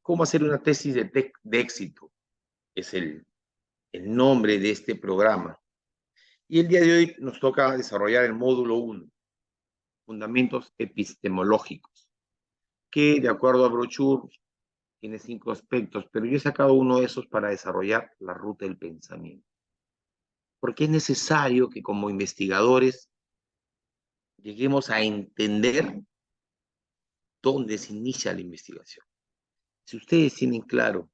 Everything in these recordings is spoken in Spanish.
¿Cómo hacer una tesis de éxito? Es el nombre de este programa. Y el día de hoy nos toca desarrollar el módulo 1, fundamentos epistemológicos, que de acuerdo a Brochur tiene 5 aspectos, pero yo he sacado uno de esos para desarrollar la ruta del pensamiento. Porque es necesario que como investigadores lleguemos a entender dónde se inicia la investigación. Si ustedes tienen claro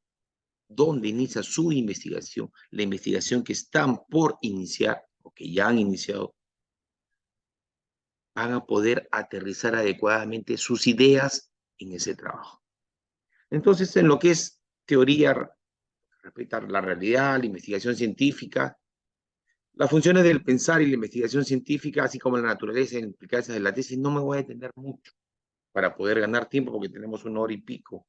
dónde inicia su investigación, la investigación que están por iniciar o que ya han iniciado, van a poder aterrizar adecuadamente sus ideas en ese trabajo. Entonces, en lo que es teoría, respecto a la realidad, la investigación científica, las funciones del pensar y la investigación científica, así como la naturaleza y las implicancias de la tesis, no me voy a detener mucho para poder ganar tiempo porque tenemos 1 hora y pico.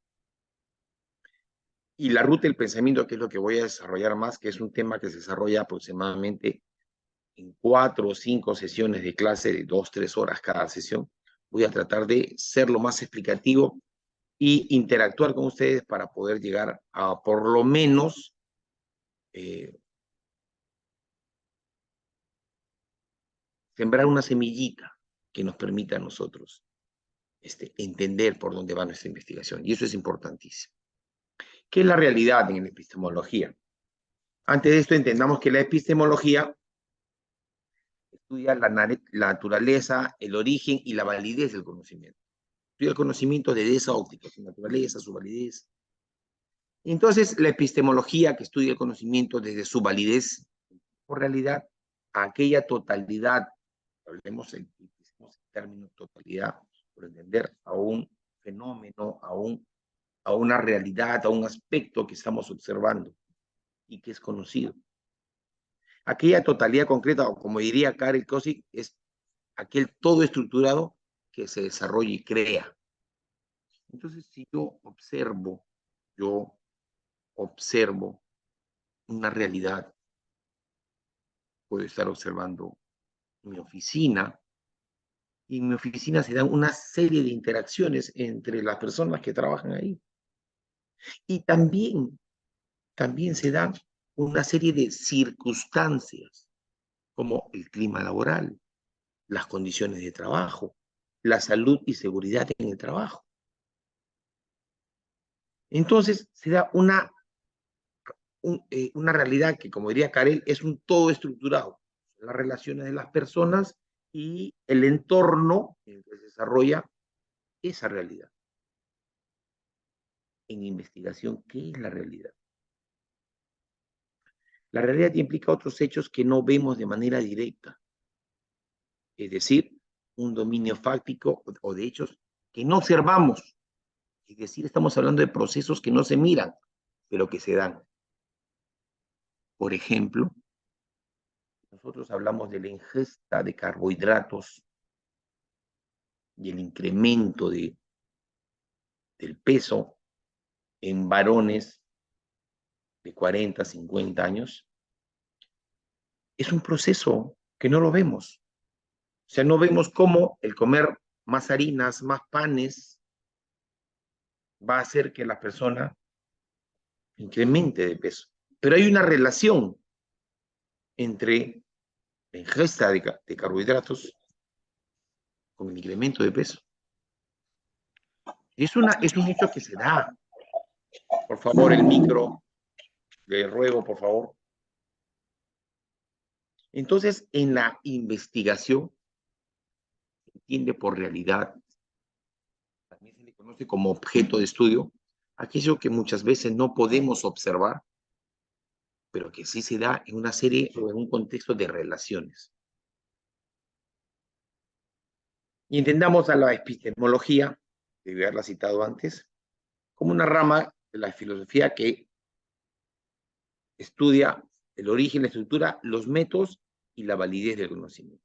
Y la ruta del pensamiento, que es lo que voy a desarrollar más, que es un tema que se desarrolla aproximadamente en 4 o 5 sesiones de clase de 2, 3 horas cada sesión. Voy a tratar de ser lo más explicativo y interactuar con ustedes para poder llegar a por lo menos sembrar una semillita que nos permita a nosotros entender por dónde va nuestra investigación. Y eso es importantísimo. ¿Qué es la realidad en la epistemología? Antes de esto entendamos que la epistemología estudia la naturaleza, el origen y la validez del conocimiento. Estudia el conocimiento desde esa óptica, su naturaleza, su validez. Entonces, la epistemología que estudia el conocimiento desde su validez, por realidad, a aquella totalidad, hablemos en términos totalidad, por entender a un fenómeno, a una realidad, a un aspecto que estamos observando y que es conocido. Aquella totalidad concreta, o como diría Karel Kosick, es aquel todo estructurado que se desarrolla y crea. Entonces, si yo observo una realidad, puedo estar observando mi oficina, y en mi oficina se dan una serie de interacciones entre las personas que trabajan ahí. Y también se dan una serie de circunstancias, como el clima laboral, las condiciones de trabajo, la salud y seguridad en el trabajo. Entonces se da una realidad que, como diría Karel, es un todo estructurado. Las relaciones de las personas y el entorno en el que se desarrolla esa realidad. En investigación, ¿qué es la realidad? La realidad implica otros hechos que no vemos de manera directa. Es decir, un dominio fáctico o de hechos que no observamos. Es decir, estamos hablando de procesos que no se miran, pero que se dan. Por ejemplo, nosotros hablamos de la ingesta de carbohidratos y el incremento del peso en varones de 40, 50 años. Es un proceso que no lo vemos. O sea, no vemos cómo el comer más harinas, más panes, va a hacer que la persona incremente de peso. Pero hay una relación entre la ingesta de carbohidratos con el incremento de peso. Es un hecho que se da. Por favor, el micro, le ruego, por favor. Entonces, en la investigación, se entiende por realidad, también se le conoce como objeto de estudio, aquello que muchas veces no podemos observar, pero que sí se da en una serie o en un contexto de relaciones. Y entendamos a la epistemología, debe haberla citado antes, como una rama de la filosofía que estudia el origen, la estructura, los métodos y la validez del conocimiento.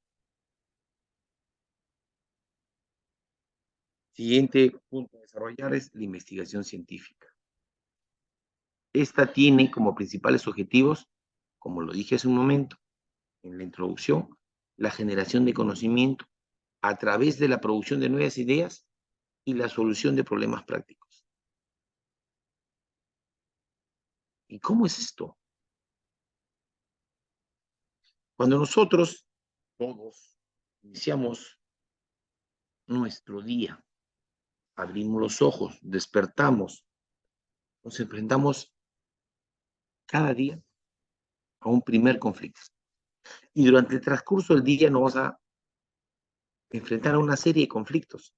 Siguiente punto a desarrollar es la investigación científica. Esta tiene como principales objetivos, como lo dije hace un momento en la introducción, la generación de conocimiento a través de la producción de nuevas ideas y la solución de problemas prácticos. ¿Y cómo es esto? Cuando nosotros, todos, iniciamos nuestro día, abrimos los ojos, despertamos, nos enfrentamos cada día a un primer conflicto. Y durante el transcurso del día nos vamos a enfrentar a una serie de conflictos.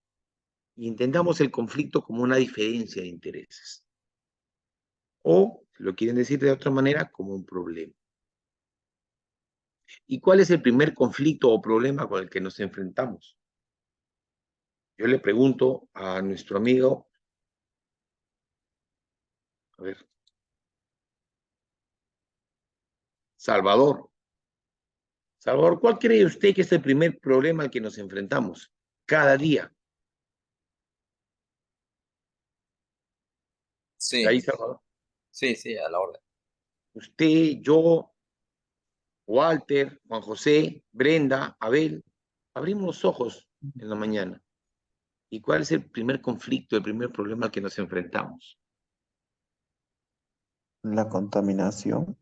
Y entendamos el conflicto como una diferencia de intereses. O, si lo quieren decir de otra manera, como un problema. ¿Y cuál es el primer conflicto o problema con el que nos enfrentamos? Yo le pregunto a nuestro amigo, a ver, Salvador. Salvador, ¿cuál cree usted que es el primer problema al que nos enfrentamos cada día? ¿Está Sí, ahí, Salvador? sí, sí, a la orden. Usted, yo, Walter, Juan José, Brenda, Abel, abrimos los ojos en la mañana. ¿Y cuál es el primer conflicto, el primer problema al que nos enfrentamos? La contaminación.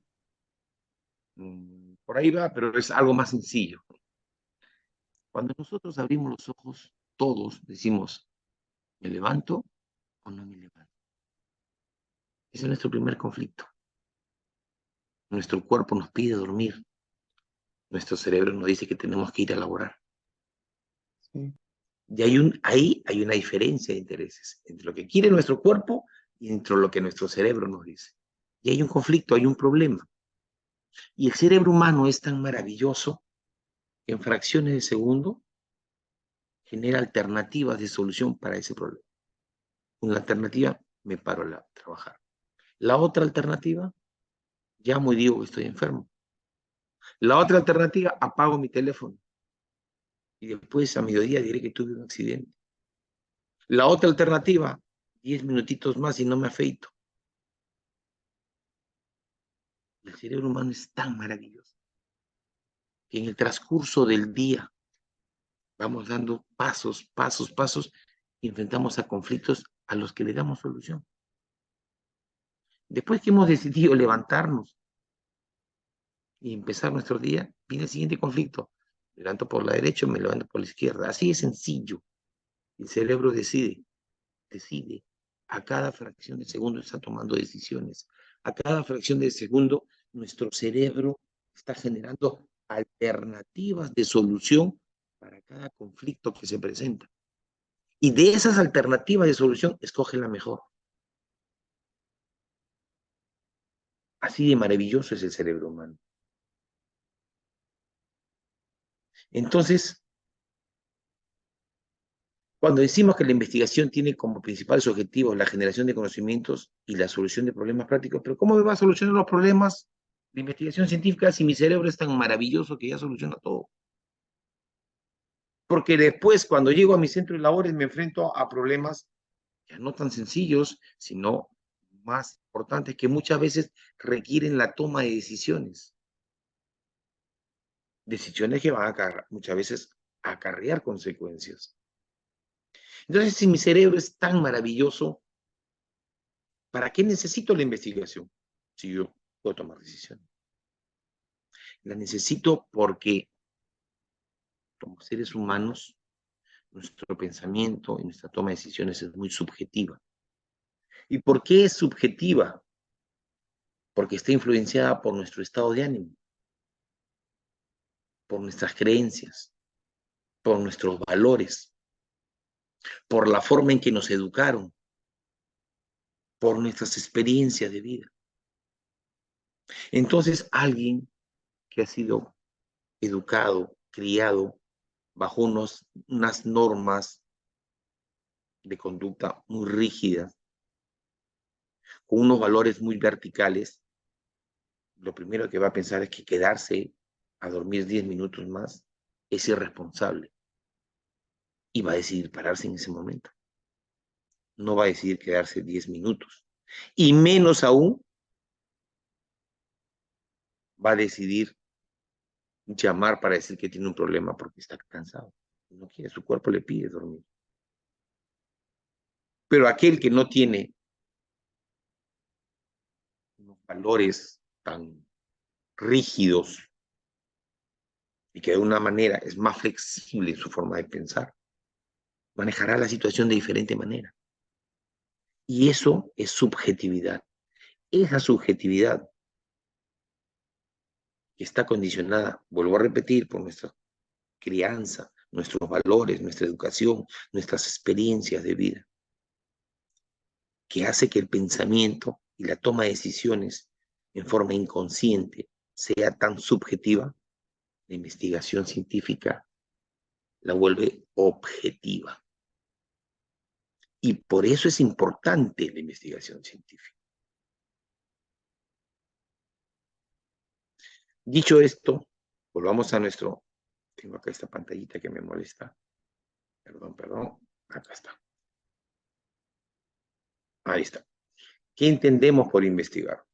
Por ahí va, pero es algo más sencillo. Cuando nosotros abrimos los ojos, todos decimos, ¿me levanto o no me levanto? Ese es nuestro primer conflicto. Nuestro cuerpo nos pide dormir. Nuestro cerebro nos dice que tenemos que ir a laborar. Sí. Y ahí hay una diferencia de intereses entre lo que quiere nuestro cuerpo y entre lo que nuestro cerebro nos dice. Y hay un conflicto, hay un problema. Y el cerebro humano es tan maravilloso que en fracciones de segundo genera alternativas de solución para ese problema. Una alternativa, me paro a trabajar. La otra alternativa, llamo y digo que estoy enfermo. La otra alternativa, apago mi teléfono. Y después a mediodía diré que tuve un accidente. La otra alternativa, 10 minutitos más y no me afeito. El cerebro humano es tan maravilloso que en el transcurso del día vamos dando pasos y enfrentamos a conflictos a los que le damos solución. Después que hemos decidido levantarnos y empezar nuestro día, viene el siguiente conflicto. Me levanto por la derecha o me levanto por la izquierda. Así es sencillo. El cerebro decide. A cada fracción de segundo está tomando decisiones. A cada fracción de segundo, nuestro cerebro está generando alternativas de solución para cada conflicto que se presenta. Y de esas alternativas de solución, escoge la mejor. Así de maravilloso es el cerebro humano. Entonces, cuando decimos que la investigación tiene como principales objetivos la generación de conocimientos y la solución de problemas prácticos, pero ¿cómo me va a solucionar los problemas de investigación científica si mi cerebro es tan maravilloso que ya soluciona todo? Porque después, cuando llego a mi centro de labores, me enfrento a problemas ya no tan sencillos, sino más importantes, que muchas veces requieren la toma de decisiones. Decisiones que van a muchas veces a acarrear consecuencias. Entonces, si mi cerebro es tan maravilloso, ¿para qué necesito la investigación? Si yo puedo tomar decisiones. La necesito porque, como seres humanos, nuestro pensamiento y nuestra toma de decisiones es muy subjetiva. ¿Y por qué es subjetiva? Porque está influenciada por nuestro estado de ánimo, por nuestras creencias, por nuestros valores, por la forma en que nos educaron, por nuestras experiencias de vida. Entonces, alguien que ha sido educado, criado bajo unas normas de conducta muy rígidas, con unos valores muy verticales, lo primero que va a pensar es que quedarse a dormir 10 minutos más es irresponsable y va a decidir pararse en ese momento. No va a decidir quedarse 10 minutos. Y menos aún va a decidir llamar para decir que tiene un problema porque está cansado. No quiere, su cuerpo le pide dormir. Pero aquel que no tiene unos valores tan rígidos y que de una manera es más flexible en su forma de pensar, manejará la situación de diferente manera. Y eso es subjetividad. Esa subjetividad que está condicionada, vuelvo a repetir, por nuestra crianza, nuestros valores, nuestra educación, nuestras experiencias de vida, que hace que el pensamiento y la toma de decisiones en forma inconsciente sea tan subjetiva, la investigación científica la vuelve objetiva. Y por eso es importante la investigación científica. Dicho esto, volvamos a nuestro... Tengo acá esta pantallita que me molesta. Perdón. Acá está. Ahí está. ¿Qué entendemos por investigar?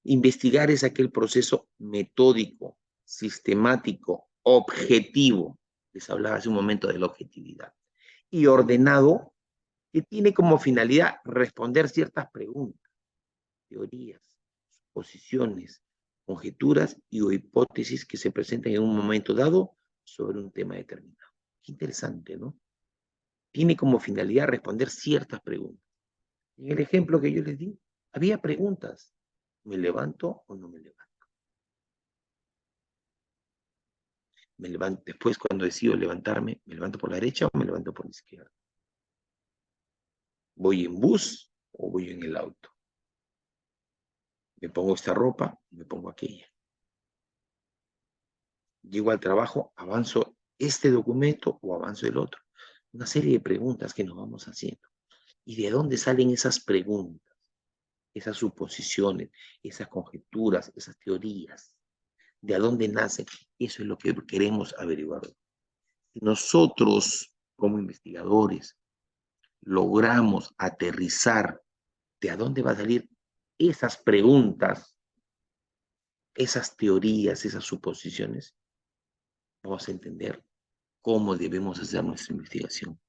Investigar es aquel proceso metódico, sistemático, objetivo. Les hablaba hace un momento de la objetividad. Y ordenado, que tiene como finalidad responder ciertas preguntas, teorías, posiciones, conjeturas o hipótesis que se presentan en un momento dado sobre un tema determinado. Qué interesante, ¿no? Tiene como finalidad responder ciertas preguntas. En el ejemplo que yo les di, había preguntas. ¿Me levanto o no me levanto? Me levanto, después, cuando decido levantarme, ¿me levanto por la derecha o me levanto por la izquierda? ¿Voy en bus o voy en el auto? ¿Me pongo esta ropa o me pongo aquella? Llego al trabajo, avanzo este documento o avanzo el otro. Una serie de preguntas que nos vamos haciendo. ¿Y de dónde salen esas preguntas, esas suposiciones, esas conjeturas, esas teorías? ¿De dónde nacen? Eso es lo que queremos averiguar. Si nosotros, como investigadores, logramos aterrizar de a dónde va a salir esas preguntas, esas teorías, esas suposiciones, vamos a entender cómo debemos hacer nuestra investigación.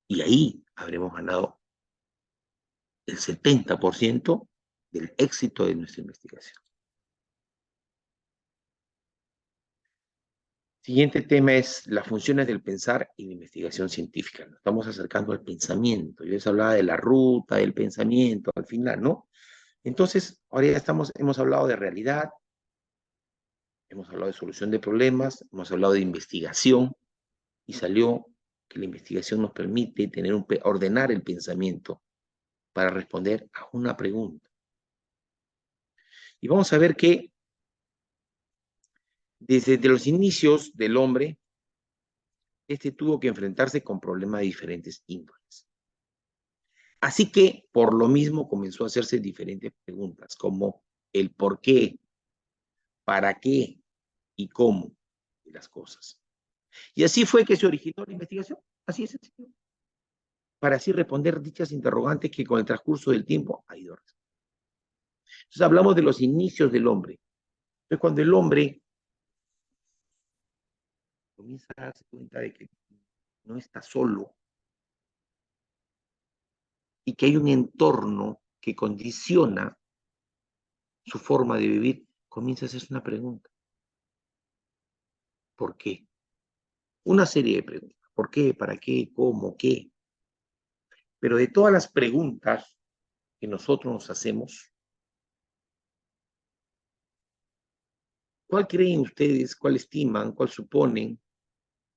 Y ahí habremos ganado el 70% del éxito de nuestra investigación. Siguiente tema es las funciones del pensar y la investigación científica. Nos estamos acercando al pensamiento. Yo les hablaba de la ruta del pensamiento al final, ¿no? Entonces, ahora ya hemos hablado de realidad, hemos hablado de solución de problemas, hemos hablado de investigación y salió que la investigación nos permite ordenar el pensamiento para responder a una pregunta. Y vamos a ver que desde los inicios del hombre, este tuvo que enfrentarse con problemas de diferentes índoles. Así que, por lo mismo, comenzó a hacerse diferentes preguntas, como el por qué, para qué y cómo de las cosas. Y así fue que se originó la investigación, así es sencillo, para así responder dichas interrogantes que con el transcurso del tiempo ha ido resolviendo. Entonces hablamos de los inicios del hombre. Entonces cuando el hombre comienza a darse cuenta de que no está solo y que hay un entorno que condiciona su forma de vivir, comienza a hacerse una pregunta. ¿Por qué? Una serie de preguntas. ¿Por qué? ¿Para qué? ¿Cómo? ¿Qué? Pero de todas las preguntas que nosotros nos hacemos, ¿cuál creen ustedes? ¿Cuál estiman? ¿Cuál suponen?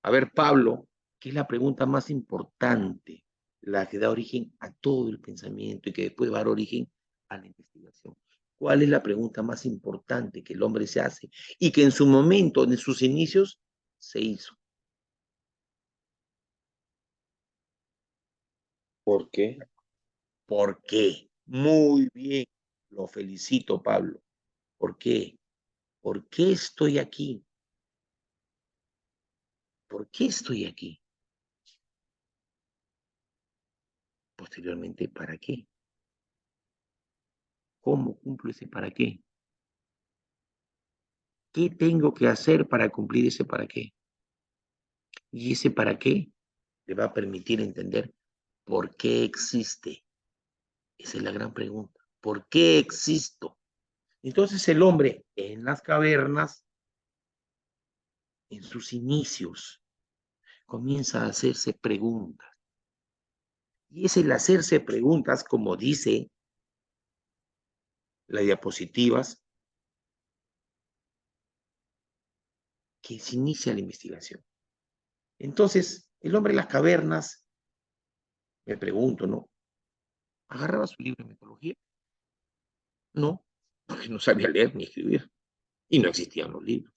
A ver, Pablo, ¿qué es la pregunta más importante? La que da origen a todo el pensamiento y que después va a dar origen a la investigación. ¿Cuál es la pregunta más importante que el hombre se hace y que en su momento, en sus inicios, se hizo? ¿Por qué? ¿Por qué? Muy bien, lo felicito, Pablo. ¿Por qué? ¿Por qué estoy aquí? ¿Por qué estoy aquí? Posteriormente, ¿para qué? ¿Cómo cumplo ese para qué? ¿Qué tengo que hacer para cumplir ese para qué? Y ese para qué le va a permitir entender por qué existe. Esa es la gran pregunta. ¿Por qué existo? Entonces el hombre en las cavernas, en sus inicios, comienza a hacerse preguntas. Y es el hacerse preguntas, como dice las diapositivas, que se inicia la investigación. Entonces, el hombre en las cavernas, me pregunto, ¿no? ¿Agarraba su libro de metodología? No, porque no sabía leer ni escribir. Y no existían los libros.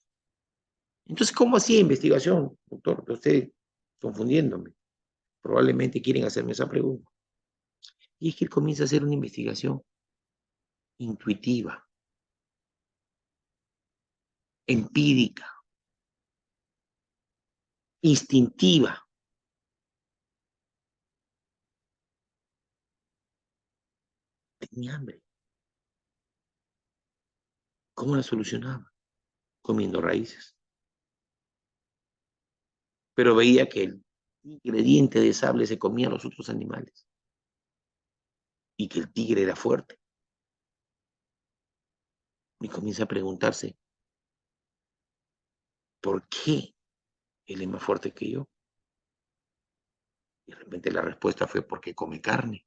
Entonces, ¿cómo hacía investigación, doctor? Usted confundiéndome. Probablemente quieren hacerme esa pregunta. Y es que él comienza a hacer una investigación intuitiva, empírica, instintiva. Tenía hambre. ¿Cómo la solucionaba? Comiendo raíces. Pero veía que el ingrediente de sable se comía a los otros animales y que el tigre era fuerte. Y comienza a preguntarse, ¿por qué él es más fuerte que yo? Y de repente la respuesta fue, porque come carne.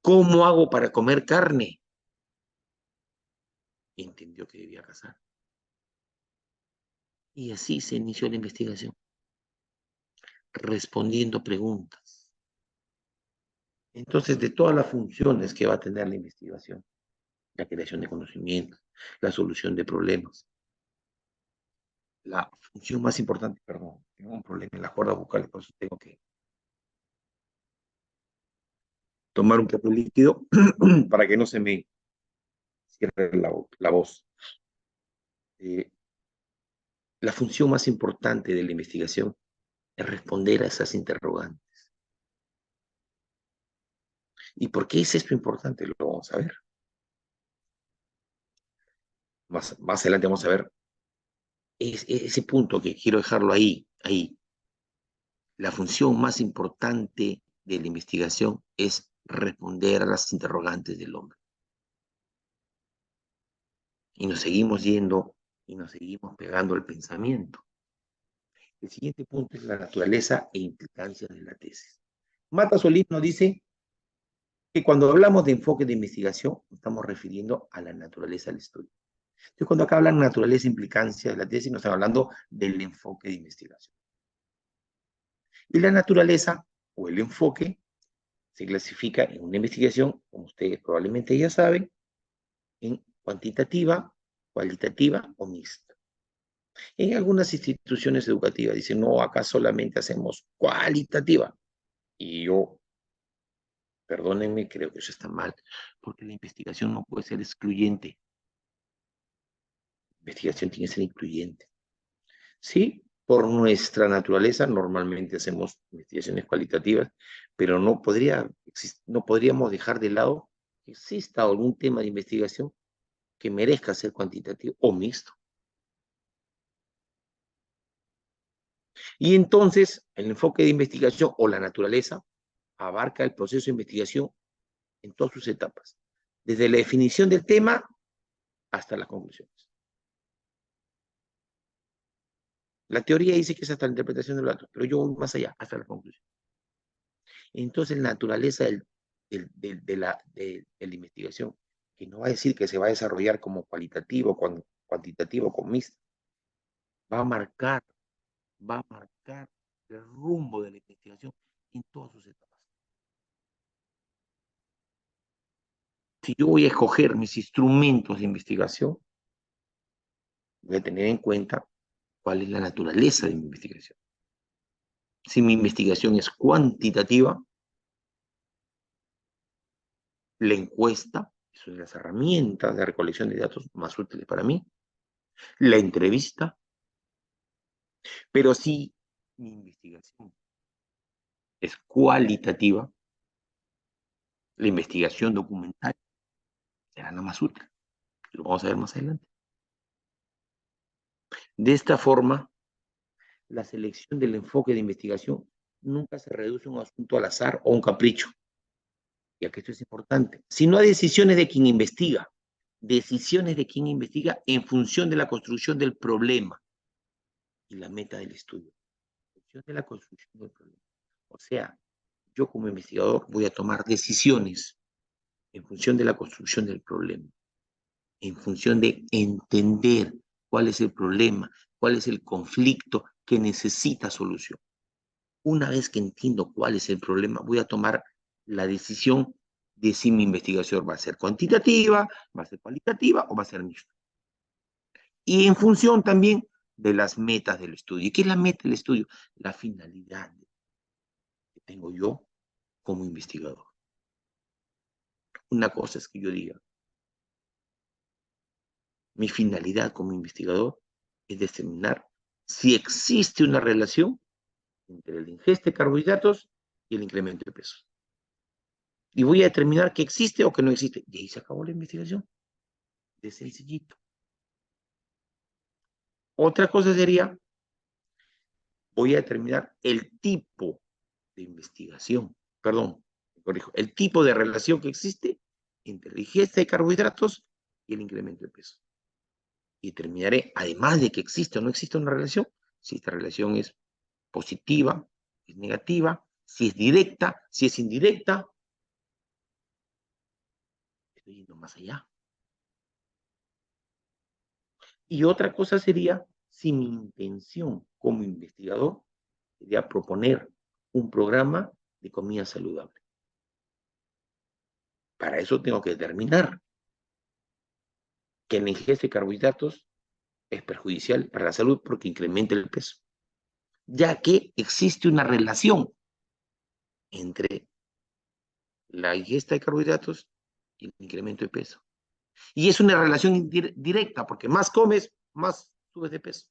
¿Cómo hago para comer carne? Y entendió que debía cazar. Y así se inició la investigación, respondiendo preguntas. Entonces, de todas las funciones que va a tener la investigación, la creación de conocimientos, la solución de problemas, la función más importante, perdón, tengo un problema en las cuerdas vocales, por eso tengo que tomar un poco de líquido para que no se me cierre la voz. La función más importante de la investigación es responder a esas interrogantes. ¿Y por qué es esto importante? Lo vamos a ver. Más adelante vamos a ver ese punto que quiero dejarlo ahí. La función más importante de la investigación es responder a las interrogantes del hombre. Y nos seguimos yendo y nos seguimos pegando al pensamiento. El siguiente punto es la naturaleza e implicancia de la tesis. Mata Solís nos dice que cuando hablamos de enfoque de investigación, estamos refiriendo a la naturaleza del estudio. Entonces, cuando acá hablan naturaleza e implicancia de la tesis, nos están hablando del enfoque de investigación. Y la naturaleza o el enfoque se clasifica en una investigación, como ustedes probablemente ya saben, en cuantitativa, cualitativa o mixta. En algunas instituciones educativas dicen, no, acá solamente hacemos cualitativa. Y yo, perdónenme, creo que eso está mal, porque la investigación no puede ser excluyente. La investigación tiene que ser incluyente. Sí, por nuestra naturaleza normalmente hacemos investigaciones cualitativas, pero no podríamos dejar de lado que exista algún tema de investigación que merezca ser cuantitativo o mixto. Y entonces, el enfoque de investigación o la naturaleza abarca el proceso de investigación en todas sus etapas, desde la definición del tema hasta las conclusiones. La teoría dice que es hasta la interpretación de los datos, pero yo voy más allá, hasta la conclusión. Entonces, la naturaleza de la investigación, que no va a decir que se va a desarrollar como cualitativo, cuantitativo, con mixto, va a marcar el rumbo de la investigación en todas sus etapas. Si yo voy a escoger mis instrumentos de investigación, voy a tener en cuenta cuál es la naturaleza de mi investigación. Si mi investigación es cuantitativa, la encuesta es una de las herramientas de recolección de datos más útiles para mí, la entrevista, pero si mi investigación es cualitativa, la investigación documental será la más útil. Lo vamos a ver más adelante. De esta forma, la selección del enfoque de investigación nunca se reduce a un asunto al azar o un capricho. ya que esto es importante, sino a decisiones de quien investiga. Decisiones de quien investiga en función de la construcción del problema y la meta del estudio. En función de la construcción del problema. O sea, yo como investigador voy a tomar decisiones en función de la construcción del problema, en función de entender cuál es el problema, cuál es el conflicto que necesita solución. Una vez que entiendo cuál es el problema, voy a tomar la decisión de si mi investigación va a ser cuantitativa, va a ser cualitativa o va a ser mixta. Y en función también de las metas del estudio. ¿Y qué es la meta del estudio? La finalidad que tengo yo como investigador. Una cosa es que yo diga, mi finalidad como investigador es determinar si existe una relación entre el ingesta de carbohidratos y el incremento de peso. Y voy a determinar que existe o que no existe. Y ahí se acabó la investigación. De sencillito. Otra cosa sería, voy a determinar el tipo de investigación, perdón, me corrijo, el tipo de relación que existe entre la ingesta de carbohidratos y el incremento de peso. Y determinaré, además de que existe o no existe una relación, si esta relación es positiva, es negativa, si es directa, si es indirecta. Estoy yendo más allá. Y otra cosa sería si mi intención como investigador sería proponer un programa de comida saludable. Para eso tengo que determinar que la ingesta de carbohidratos es perjudicial para la salud porque incrementa el peso, ya que existe una relación entre la ingesta de carbohidratos y el incremento de peso. Y es una relación directa porque más comes, más subes de peso.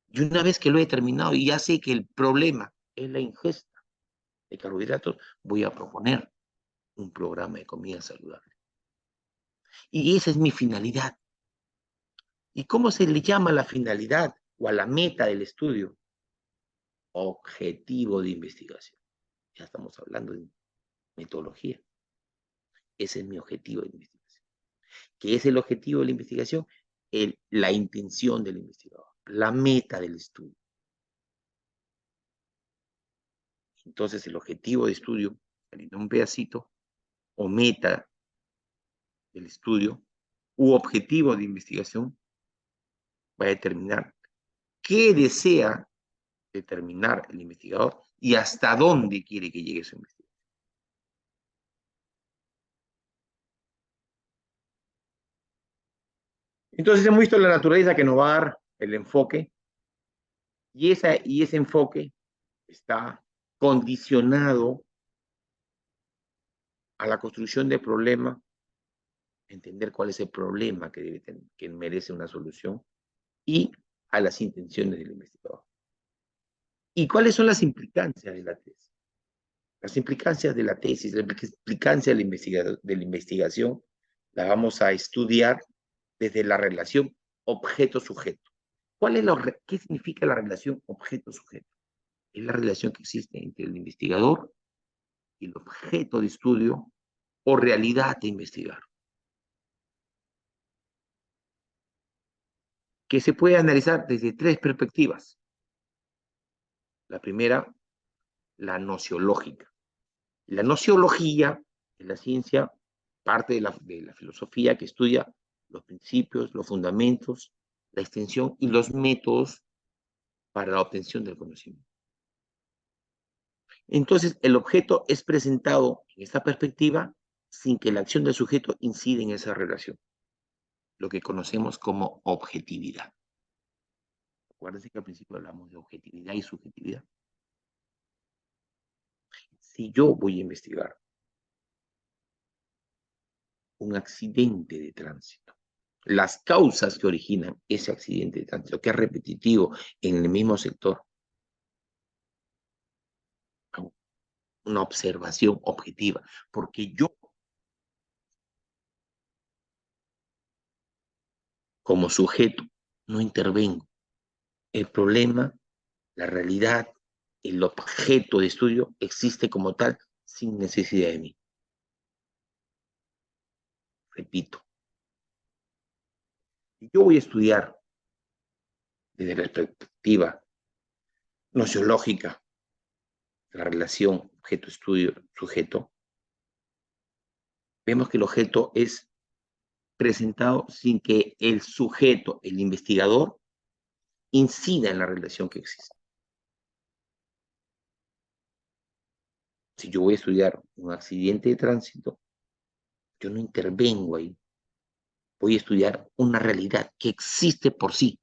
Y una vez que lo he determinado y ya sé que el problema es la ingesta de carbohidratos, voy a proponer un programa de comida saludable. Y esa es mi finalidad. ¿Y cómo se le llama a la finalidad o a la meta del estudio? Objetivo de investigación. Ya estamos hablando de metodología. Ese es mi objetivo de investigación. ¿Qué es el objetivo de la investigación? La intención del investigador, la meta del estudio. Entonces, el objetivo de estudio, saliendo un pedacito, o meta del estudio, u objetivo de investigación, va a determinar qué desea determinar el investigador y hasta dónde quiere que llegue su investigación. Entonces hemos visto la naturaleza que nos va a dar el enfoque y ese enfoque está condicionado a la construcción del problema, entender cuál es el problema que merece una solución y a las intenciones del investigador. ¿Y cuáles son las implicancias de la tesis? Las implicancias de la tesis, las implicancias de la investigación, las vamos a estudiar desde la relación objeto-sujeto. ¿Qué significa la relación objeto-sujeto? Es la relación que existe entre el investigador y el objeto de estudio o realidad de investigar, que se puede analizar desde tres perspectivas. La primera, la nociológica. La nociología es la ciencia, parte de la filosofía que estudia los principios, los fundamentos, la extensión y los métodos para la obtención del conocimiento. Entonces, el objeto es presentado en esta perspectiva sin que la acción del sujeto incida en esa relación, lo que conocemos como objetividad. Acuérdense que al principio hablamos de objetividad y subjetividad. Si yo voy a investigar un accidente de tránsito, las causas que originan ese accidente de tránsito, que es repetitivo en el mismo sector, una observación objetiva, porque yo, como sujeto, no intervengo. El problema, la realidad, el objeto de estudio existe como tal sin necesidad de mí. Repito, yo voy a estudiar desde la perspectiva nociológica la relación objeto-estudio-sujeto. Vemos que el objeto es presentado sin que el sujeto, el investigador, incida en la relación que existe. Si yo voy a estudiar un accidente de tránsito, yo no intervengo ahí. Voy a estudiar una realidad que existe por sí,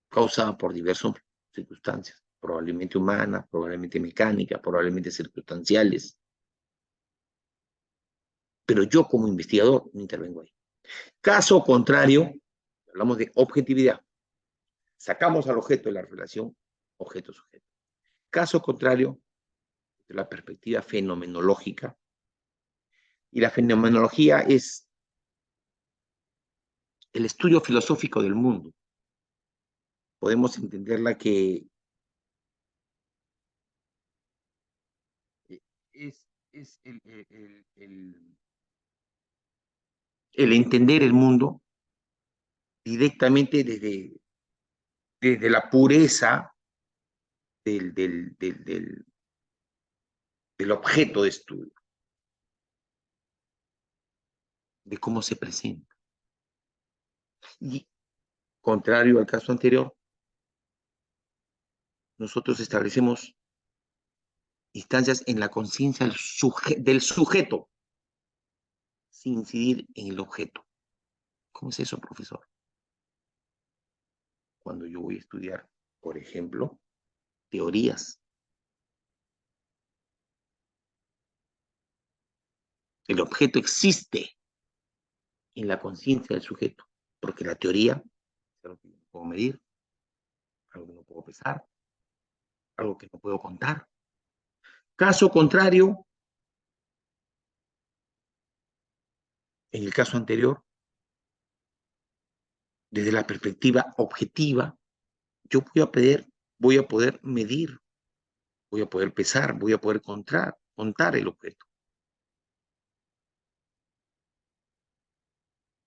causada por diversas circunstancias, probablemente humanas, probablemente mecánicas, probablemente circunstanciales. Pero yo como investigador no intervengo ahí. Caso contrario, hablamos de objetividad. Sacamos al objeto de la relación objeto-sujeto. Caso contrario, de la perspectiva fenomenológica. Y la fenomenología es el estudio filosófico del mundo. Podemos entenderla que es el entender el mundo directamente desde la pureza del objeto de estudio, de cómo se presenta. Y contrario al caso anterior, nosotros establecemos instancias en la conciencia del sujeto, sin incidir en el objeto. ¿Cómo es eso, profesor? Cuando yo voy a estudiar, por ejemplo, teorías, el objeto existe en la conciencia del sujeto, porque la teoría es algo que no puedo medir, algo que no puedo pesar, algo que no puedo contar. Caso contrario, en el caso anterior, desde la perspectiva objetiva, yo voy a poder medir, voy a poder pesar, voy a poder contar el objeto.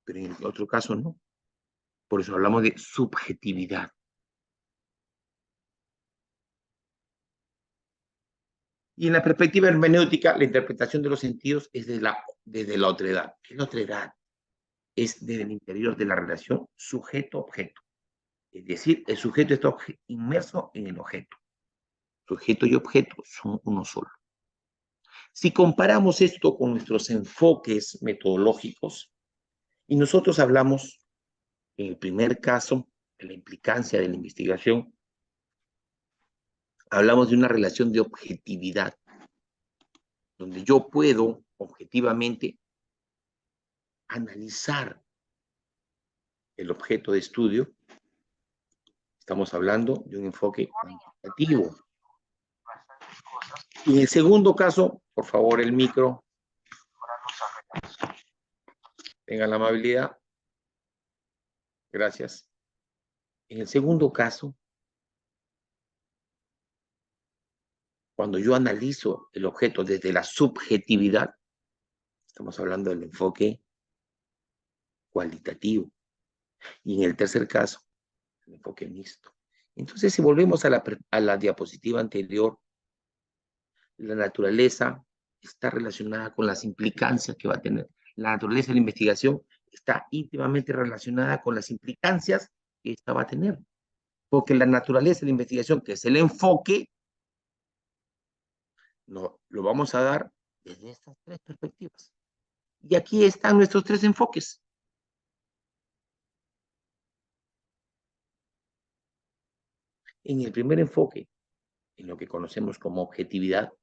Pero en el otro caso no. Por eso hablamos de subjetividad. Y en la perspectiva hermenéutica, la interpretación de los sentidos es desde la otredad. ¿Qué es la otredad? Es desde el interior de la relación sujeto-objeto. Es decir, el sujeto está inmerso en el objeto. Sujeto y objeto son uno solo. Si comparamos esto con nuestros enfoques metodológicos, y nosotros hablamos, en el primer caso, de la implicancia de la investigación, hablamos de una relación de objetividad, donde yo puedo objetivamente analizar el objeto de estudio. Estamos hablando de un enfoque cuantitativo. Y en el segundo caso, por favor, el micro. Tengan la amabilidad. Gracias. En el segundo caso, cuando yo analizo el objeto desde la subjetividad, estamos hablando del enfoque cualitativo. Y en el tercer caso, el enfoque mixto. Entonces, si volvemos a la diapositiva anterior, la naturaleza está relacionada con las implicancias que va a tener. La naturaleza de la investigación está íntimamente relacionada con las implicancias que esta va a tener. Porque la naturaleza de la investigación, que es el enfoque, lo vamos a dar desde estas tres perspectivas. Y aquí están nuestros tres enfoques. En el primer enfoque, en lo que conocemos como objetividad,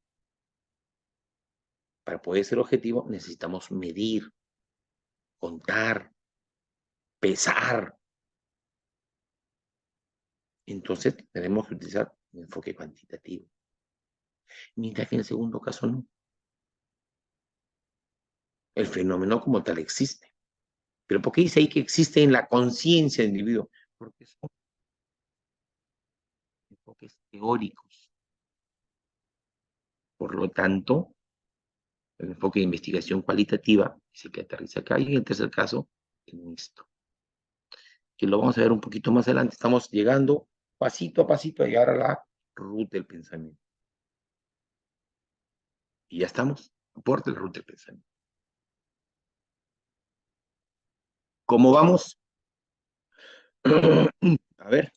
para poder ser objetivo necesitamos medir, contar, pesar. Entonces tenemos que utilizar un enfoque cuantitativo. Mientras que en el segundo caso no. El fenómeno como tal existe. ¿Pero por qué dice ahí que existe en la conciencia del individuo? Porque son enfoques teóricos. Por lo tanto, el enfoque de investigación cualitativa es el que aterriza acá. Y en el tercer caso, el mixto, que lo vamos a ver un poquito más adelante. Estamos llegando pasito a pasito a llegar a la ruta del pensamiento. Y ya estamos a puerta de la ruta del pensamiento. ¿Cómo vamos? A ver.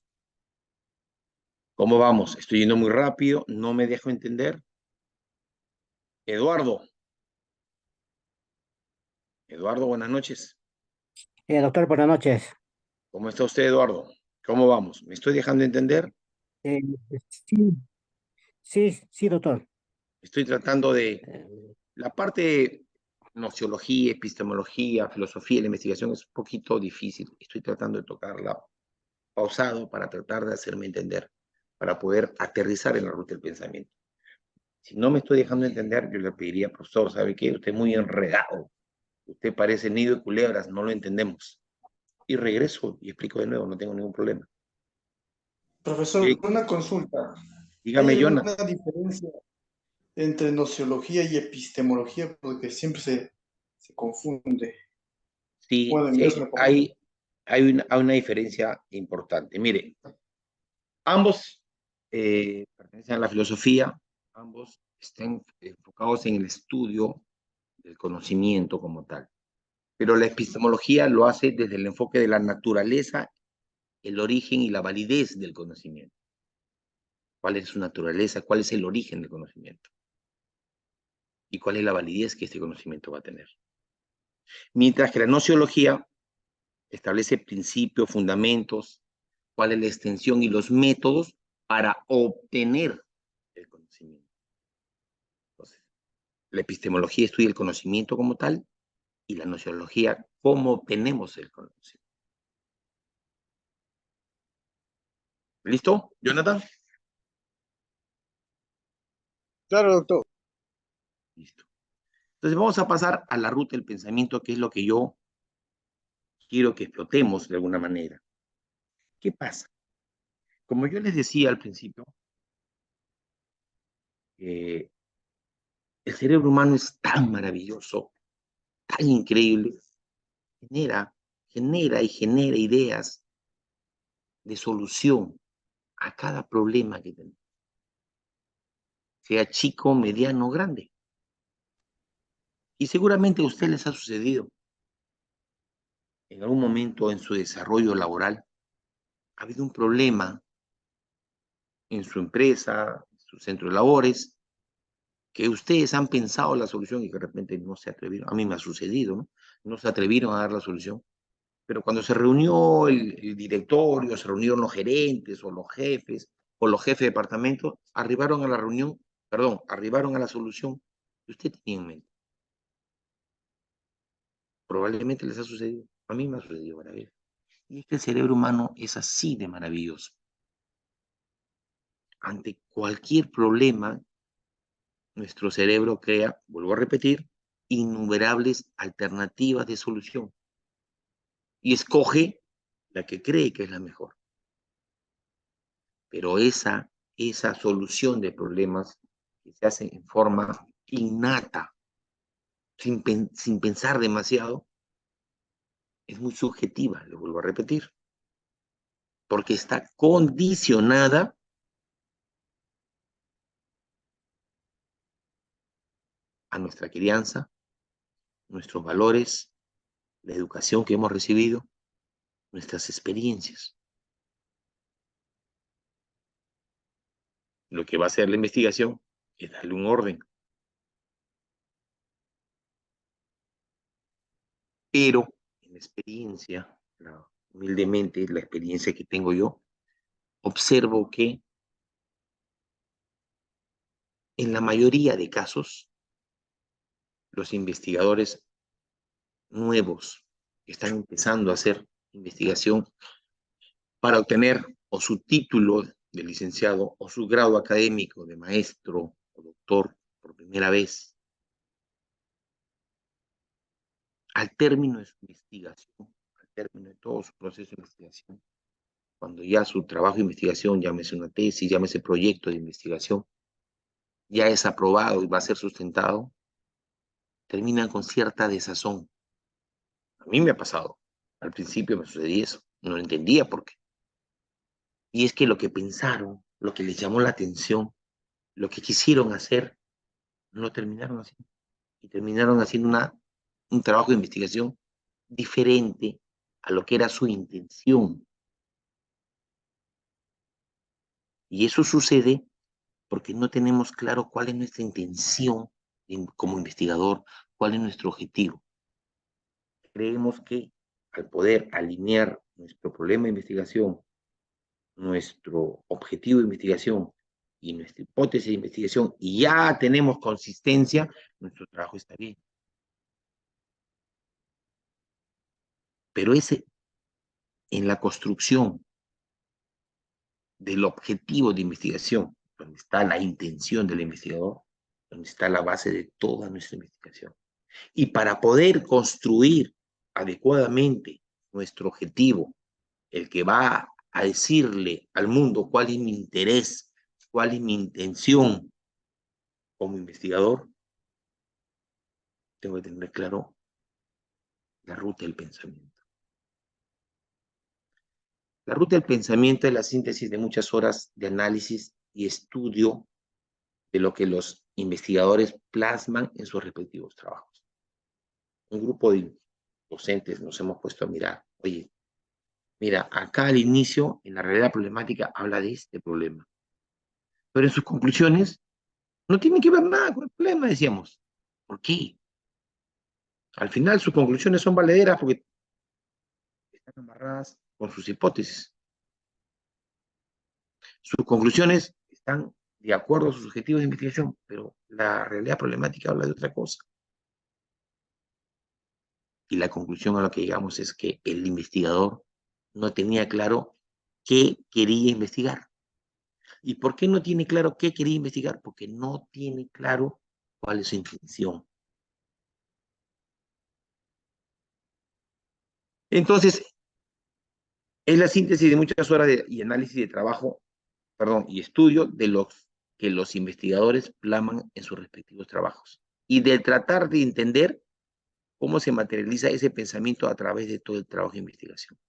¿Cómo vamos? Estoy yendo muy rápido, no me dejo entender. Eduardo. Eduardo, buenas noches. Doctor, buenas noches. ¿Cómo está usted, Eduardo? ¿Cómo vamos? ¿Me estoy dejando entender? Eh, sí, sí, doctor. Estoy tratando de... Eh, La parte de nociología, epistemología, filosofía y la investigación es un poquito difícil. Estoy tratando de tocarla pausado para tratar de hacerme entender, para poder aterrizar en la ruta del pensamiento. Si no me estoy dejando entender, yo le pediría, profesor, ¿sabe qué? Usted es muy enredado. Usted parece nido de culebras, no lo entendemos. Y regreso y explico de nuevo, no tengo ningún problema. Profesor, Sí, una consulta. ¿Hay dígame, alguna Jonathan. diferencia entre nociología y epistemología? Porque siempre se confunde. Sí, Bueno, en mi sí caso me confunde. hay una diferencia importante. Mire, ambos pertenecen a la filosofía, ambos están enfocados en el estudio del conocimiento como tal. Pero la epistemología lo hace desde el enfoque de la naturaleza, el origen y la validez del conocimiento. ¿Cuál es su naturaleza? ¿Cuál es el origen del conocimiento? ¿Y cuál es la validez que este conocimiento va a tener? Mientras que la nociología establece principios, fundamentos, cuál es la extensión y los métodos para obtener el conocimiento. Entonces, la epistemología estudia el conocimiento como tal y la nociología cómo obtenemos el conocimiento. ¿Listo, Jonathan? Claro, doctor. Listo. Entonces vamos a pasar a la ruta del pensamiento, que es lo que yo quiero que explotemos de alguna manera. ¿Qué pasa? Como yo les decía al principio, el cerebro humano es tan maravilloso, tan increíble, genera ideas de solución a cada problema que tenemos, sea chico, mediano o grande. Y seguramente a usted les ha sucedido en algún momento en su desarrollo laboral, ha habido un problema en su empresa, en su centro de labores, que ustedes han pensado la solución y que de repente no se atrevieron. A mí me ha sucedido, ¿no? No se atrevieron a dar la solución. Pero cuando se reunió el directorio, se reunieron los gerentes o los jefes de departamento, arribaron a la reunión, perdón, arribaron a la solución que usted tenía en mente. Probablemente les ha sucedido. A mí me ha sucedido varias veces. Y es que el cerebro humano es así de maravilloso. Ante cualquier problema, nuestro cerebro crea, vuelvo a repetir, innumerables alternativas de solución y escoge la que cree que es la mejor. Pero esa solución de problemas que se hace en forma innata, sin pensar demasiado, es muy subjetiva, lo vuelvo a repetir, porque está condicionada a nuestra crianza, nuestros valores, la educación que hemos recibido, nuestras experiencias. Lo que va a hacer la investigación es darle un orden. Pero en la experiencia, humildemente, la experiencia que tengo yo, observo que en la mayoría de casos, los investigadores nuevos que están empezando a hacer investigación para obtener o su título de licenciado o su grado académico de maestro o doctor por primera vez, al término de su investigación, al término de todo su proceso de investigación, cuando ya su trabajo de investigación, llámese una tesis, llámese proyecto de investigación, ya es aprobado y va a ser sustentado, terminan con cierta desazón. A mí me ha pasado. Al principio me sucedía eso. No entendía por qué. Y es que lo que pensaron, lo que les llamó la atención, lo que quisieron hacer, no lo terminaron haciendo. Y terminaron haciendo un trabajo de investigación diferente a lo que era su intención. Y eso sucede porque no tenemos claro cuál es nuestra intención como investigador, cuál es nuestro objetivo. Creemos que al poder alinear nuestro problema de investigación, nuestro objetivo de investigación y nuestra hipótesis de investigación, y ya tenemos consistencia, nuestro trabajo está bien. Pero ese, en la construcción del objetivo de investigación, donde está la intención del investigador, donde está la base de toda nuestra investigación. Y para poder construir adecuadamente nuestro objetivo, el que va a decirle al mundo cuál es mi interés, cuál es mi intención como investigador, tengo que tener claro la ruta del pensamiento. La ruta del pensamiento es la síntesis de muchas horas de análisis y estudio de lo que los investigadores plasman en sus respectivos trabajos. Un grupo de docentes nos hemos puesto a mirar, oye, mira, acá al inicio, en la realidad problemática, habla de este problema. Pero en sus conclusiones no tiene que ver nada con el problema, decíamos. ¿Por qué? Al final sus conclusiones son valederas porque están amarradas con sus hipótesis. Sus conclusiones están de acuerdo a sus objetivos de investigación, pero la realidad problemática habla de otra cosa. Y la conclusión a la que llegamos es que el investigador no tenía claro qué quería investigar. ¿Y por qué no tiene claro qué quería investigar? Porque no tiene claro cuál es su intención. Entonces, es la síntesis de muchas horas y análisis de trabajo, perdón, y estudio de los que los investigadores plasman en sus respectivos trabajos. Y de tratar de entender cómo se materializa ese pensamiento a través de todo el trabajo de investigación.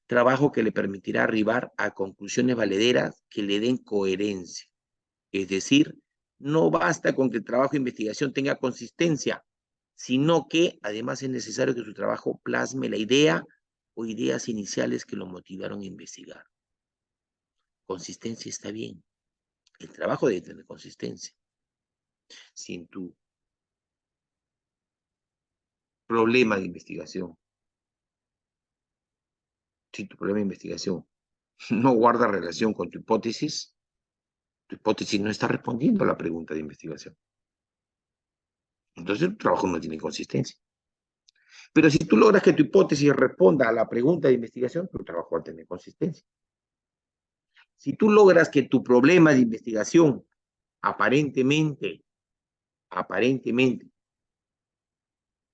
Trabajo que le permitirá arribar a conclusiones valederas que le den coherencia. Es decir, no basta con que el trabajo de investigación tenga consistencia, sino que además es necesario que su trabajo plasme la idea o ideas iniciales que lo motivaron a investigar. Consistencia está bien. El trabajo debe tener consistencia. Si en tu problema de investigación, si tu problema de investigación no guarda relación con tu hipótesis no está respondiendo a la pregunta de investigación. Entonces tu trabajo no tiene consistencia. Pero si tú logras que tu hipótesis responda a la pregunta de investigación, tu trabajo va a tener consistencia. Si tú logras que tu problema de investigación aparentemente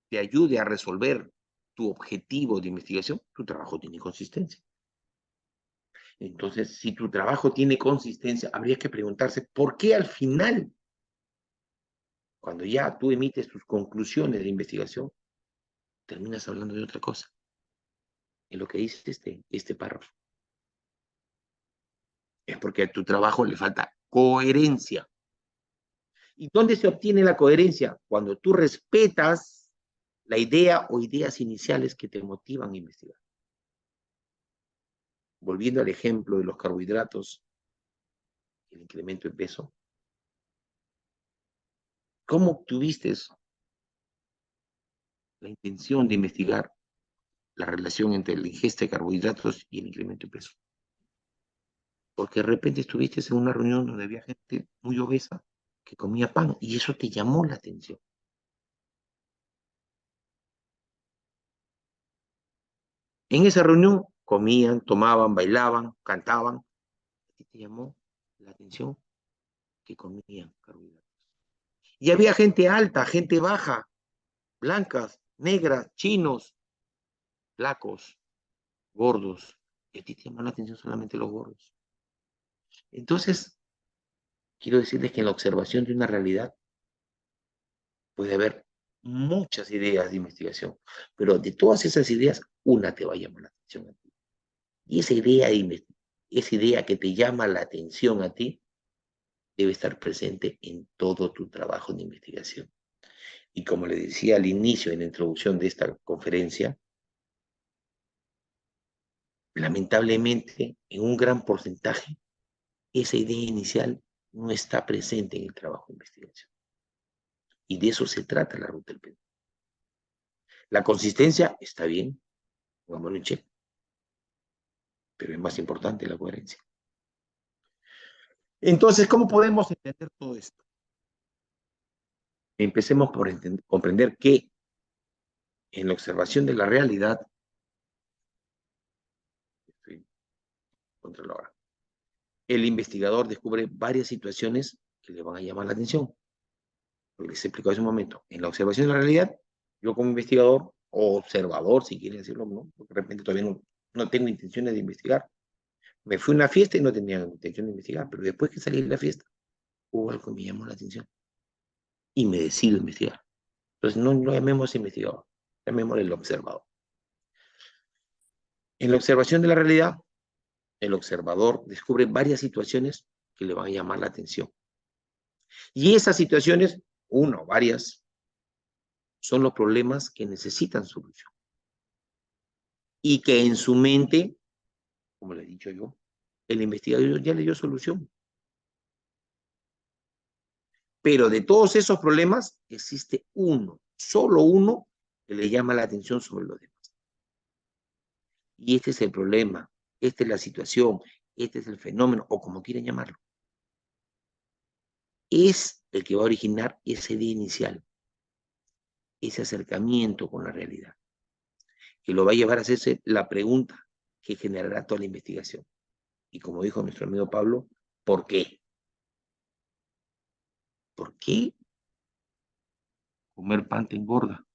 te ayude a resolver tu objetivo de investigación, tu trabajo tiene consistencia. Entonces, si tu trabajo tiene consistencia, habría que preguntarse por qué al final, cuando ya tú emites tus conclusiones de investigación, terminas hablando de otra cosa. En lo que dice este párrafo. Es porque a tu trabajo le falta coherencia. ¿Y dónde se obtiene la coherencia? Cuando tú respetas la idea o ideas iniciales que te motivan a investigar. Volviendo al ejemplo de los carbohidratos, el incremento de peso. ¿Cómo obtuviste la intención de investigar la relación entre la ingesta de carbohidratos y el incremento de peso? Porque de repente estuviste en una reunión donde había gente muy obesa que comía pan y eso te llamó la atención. En esa reunión comían, tomaban, bailaban, cantaban. ¿Qué te llamó la atención? Que comían carbohidratos. Y había gente alta, gente baja, blancas, negras, chinos, flacos, gordos. Y a ti te llamó la atención solamente los gordos. Entonces, quiero decirles que en la observación de una realidad puede haber muchas ideas de investigación, pero de todas esas ideas, una te va a llamar la atención a ti. Y esa idea que te llama la atención a ti debe estar presente en todo tu trabajo de investigación. Y como le decía al inicio, en la introducción de esta conferencia, lamentablemente, en un gran porcentaje, esa idea inicial no está presente en el trabajo de investigación. Y de eso se trata la ruta del pensamiento. La consistencia está bien, pongámoslo en check, pero es más importante la coherencia. Entonces, ¿cómo podemos entender todo esto? Empecemos por comprender que en la observación de la realidad, el investigador descubre varias situaciones que le van a llamar la atención. Lo que les explicó hace un momento. En la observación de la realidad, yo como investigador, o observador, si quieren decirlo, ¿no? Porque de repente todavía no tengo intenciones de investigar. Me fui a una fiesta y no tenía intención de investigar, pero después que salí de la fiesta, hubo algo que me llamó la atención. Y me decido investigar. Entonces, no lo llamemos investigador, llamémosle el observador. En la observación de la realidad, el observador descubre varias situaciones que le van a llamar la atención. Y esas situaciones, una o varias, son los problemas que necesitan solución. Y que en su mente, como le he dicho yo, el investigador ya le dio solución. Pero de todos esos problemas, existe uno, solo uno, que le llama la atención sobre los demás. Y este es el problema, esta es la situación, este es el fenómeno, o como quieran llamarlo. Es el que va a originar esa idea inicial, ese acercamiento con la realidad, que lo va a llevar a hacerse la pregunta que generará toda la investigación. Y como dijo nuestro amigo Pablo, ¿por qué? ¿Por qué comer pan te engorda?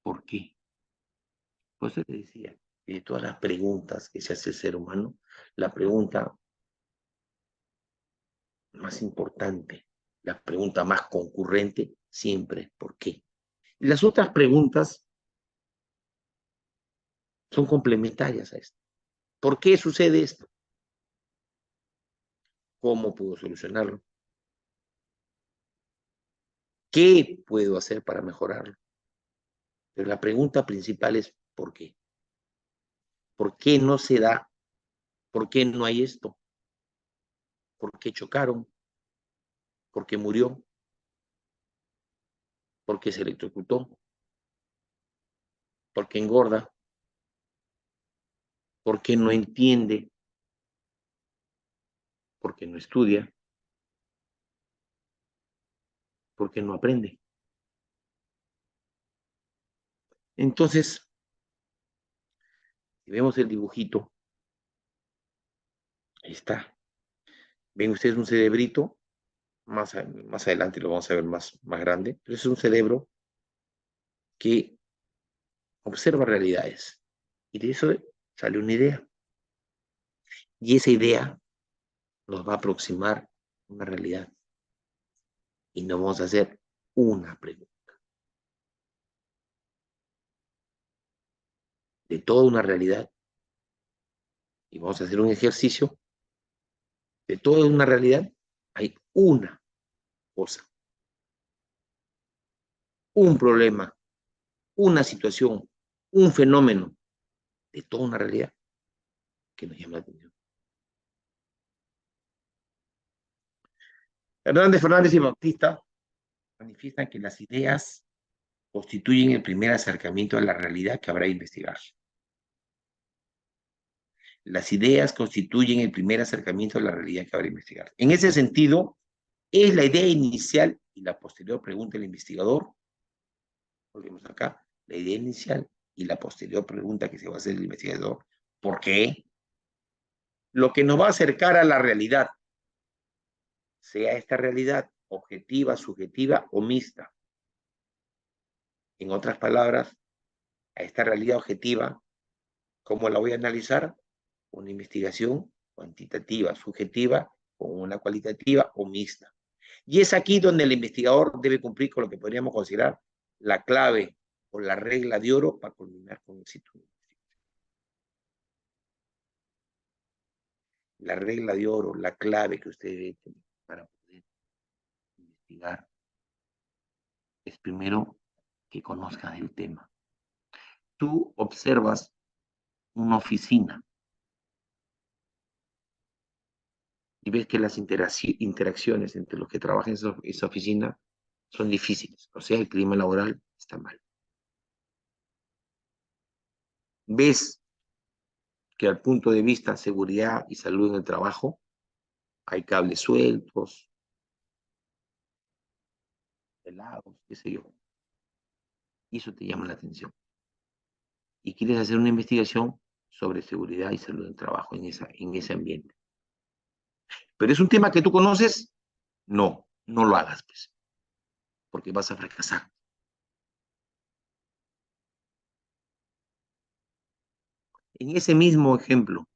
¿Por qué? Pues se le decía, de todas las preguntas que se hace el ser humano, la pregunta más importante, la pregunta más concurrente, siempre es ¿por qué? Y las otras preguntas son complementarias a esto. ¿Por qué sucede esto? ¿Cómo puedo solucionarlo? ¿Qué puedo hacer para mejorarlo? Pero la pregunta principal es ¿por qué? ¿Por qué no se da? ¿Por qué no hay esto? ¿Por qué chocaron? ¿Por qué murió? ¿Por qué se electrocutó? ¿Por qué engorda? ¿Por qué no entiende? ¿Por qué no estudia? ¿Por qué no aprende? Entonces, si vemos el dibujito, ahí está. Ven ustedes un cerebrito, más adelante lo vamos a ver más grande, pero es un cerebro que observa realidades. Y de eso sale una idea. Y esa idea nos va a aproximar una realidad. Y nos vamos a hacer una pregunta. De toda una realidad. Y vamos a hacer un ejercicio. De toda una realidad hay una cosa. Un problema. Una situación. Un fenómeno. De toda una realidad que nos llama la atención. Fernández y Bautista manifiestan que las ideas constituyen el primer acercamiento a la realidad que habrá de investigar. Las ideas constituyen el primer acercamiento a la realidad que habrá de investigar. En ese sentido, es la idea inicial y la posterior pregunta del investigador. Volvemos acá, la idea inicial y la posterior pregunta que se va a hacer el investigador. ¿Por qué? Lo que nos va a acercar a la realidad, sea esta realidad objetiva, subjetiva o mixta. En otras palabras, a esta realidad objetiva, ¿cómo la voy a analizar? Una investigación cuantitativa, subjetiva, con una cualitativa o mixta. Y es aquí donde el investigador debe cumplir con lo que podríamos considerar la clave o la regla de oro para culminar con éxito. La regla de oro, la clave que usted debe tener para poder investigar es primero que conozcas el tema. Tú observas una oficina y ves que las interacciones entre los que trabajan en esa oficina son difíciles, o sea, el clima laboral está mal. Ves que al punto de vista seguridad y salud en el trabajo hay cables sueltos, helados, qué sé yo. Y eso te llama la atención. Y quieres hacer una investigación sobre seguridad y salud en el trabajo en ese ambiente. ¿Pero es un tema que tú conoces? No, no lo hagas, pues, porque vas a fracasar. En ese mismo ejemplo,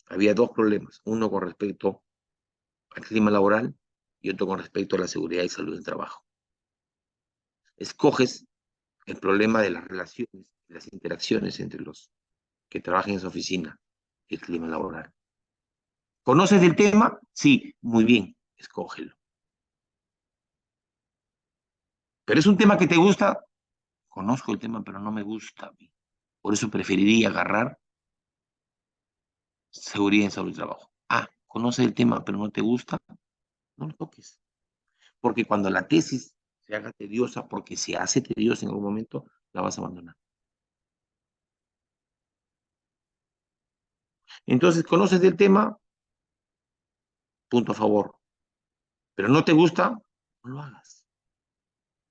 había dos problemas, uno con respecto al clima laboral y otro con respecto a la seguridad y salud del trabajo. Escoges el problema de las relaciones, las interacciones entre los que trabajan en esa oficina y el clima laboral. ¿Conoces del tema? Sí, muy bien, escógelo. ¿Pero es un tema que te gusta? Conozco el tema, pero no me gusta a mí. Por eso preferiría agarrar seguridad en salud y trabajo. Ah, conoces el tema, pero no te gusta, no lo toques. Porque cuando la tesis se haga tediosa, porque se hace tediosa en algún momento, la vas a abandonar. Entonces, conoces del tema, punto a favor. Pero no te gusta, no lo hagas.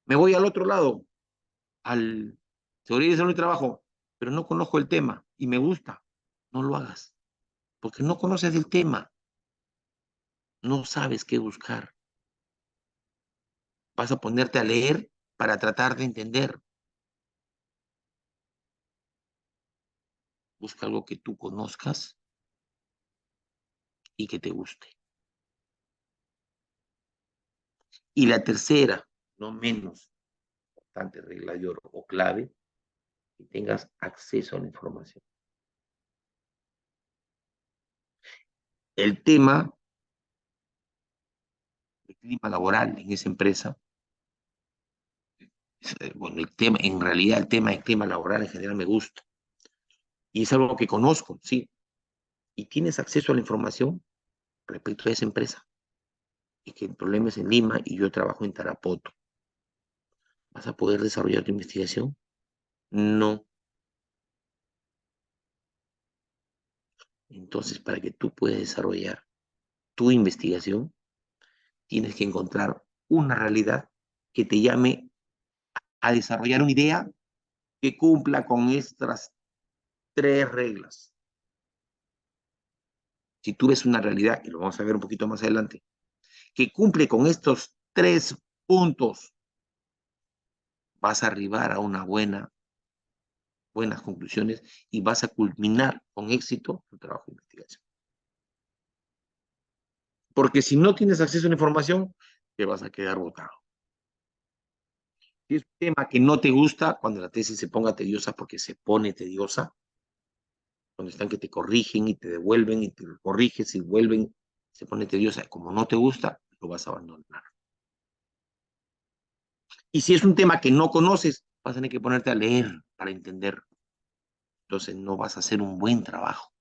Me voy al otro lado, al seguridad y salud y trabajo, pero no conozco el tema y me gusta, no lo hagas. Porque no conoces el tema, no sabes qué buscar. Vas a ponerte a leer para tratar de entender. Busca algo que tú conozcas y que te guste. Y la tercera, no menos importante regla de oro o clave, que tengas acceso a la información. El tema del clima laboral en esa empresa, bueno, en realidad el tema del clima laboral en general me gusta. Y es algo que conozco, sí. Y tienes acceso a la información respecto a esa empresa. Y que el problema es en Lima y yo trabajo en Tarapoto. ¿Vas a poder desarrollar tu investigación? No. Entonces, para que tú puedas desarrollar tu investigación, tienes que encontrar una realidad que te llame a desarrollar una idea que cumpla con estas tres reglas. Si tú ves una realidad, y lo vamos a ver un poquito más adelante, que cumple con estos tres puntos, vas a arribar a una buenas conclusiones y vas a culminar con éxito tu trabajo de investigación. Porque si no tienes acceso a la información, te vas a quedar botado. Si es un tema que no te gusta, cuando la tesis se ponga tediosa, porque se pone tediosa, cuando están que te corrigen y te devuelven y te corriges y vuelven, se pone tediosa. Como no te gusta, lo vas a abandonar. Y si es un tema que no conoces, vas a tener que ponerte a leer para entender. Entonces no vas a hacer un buen trabajo.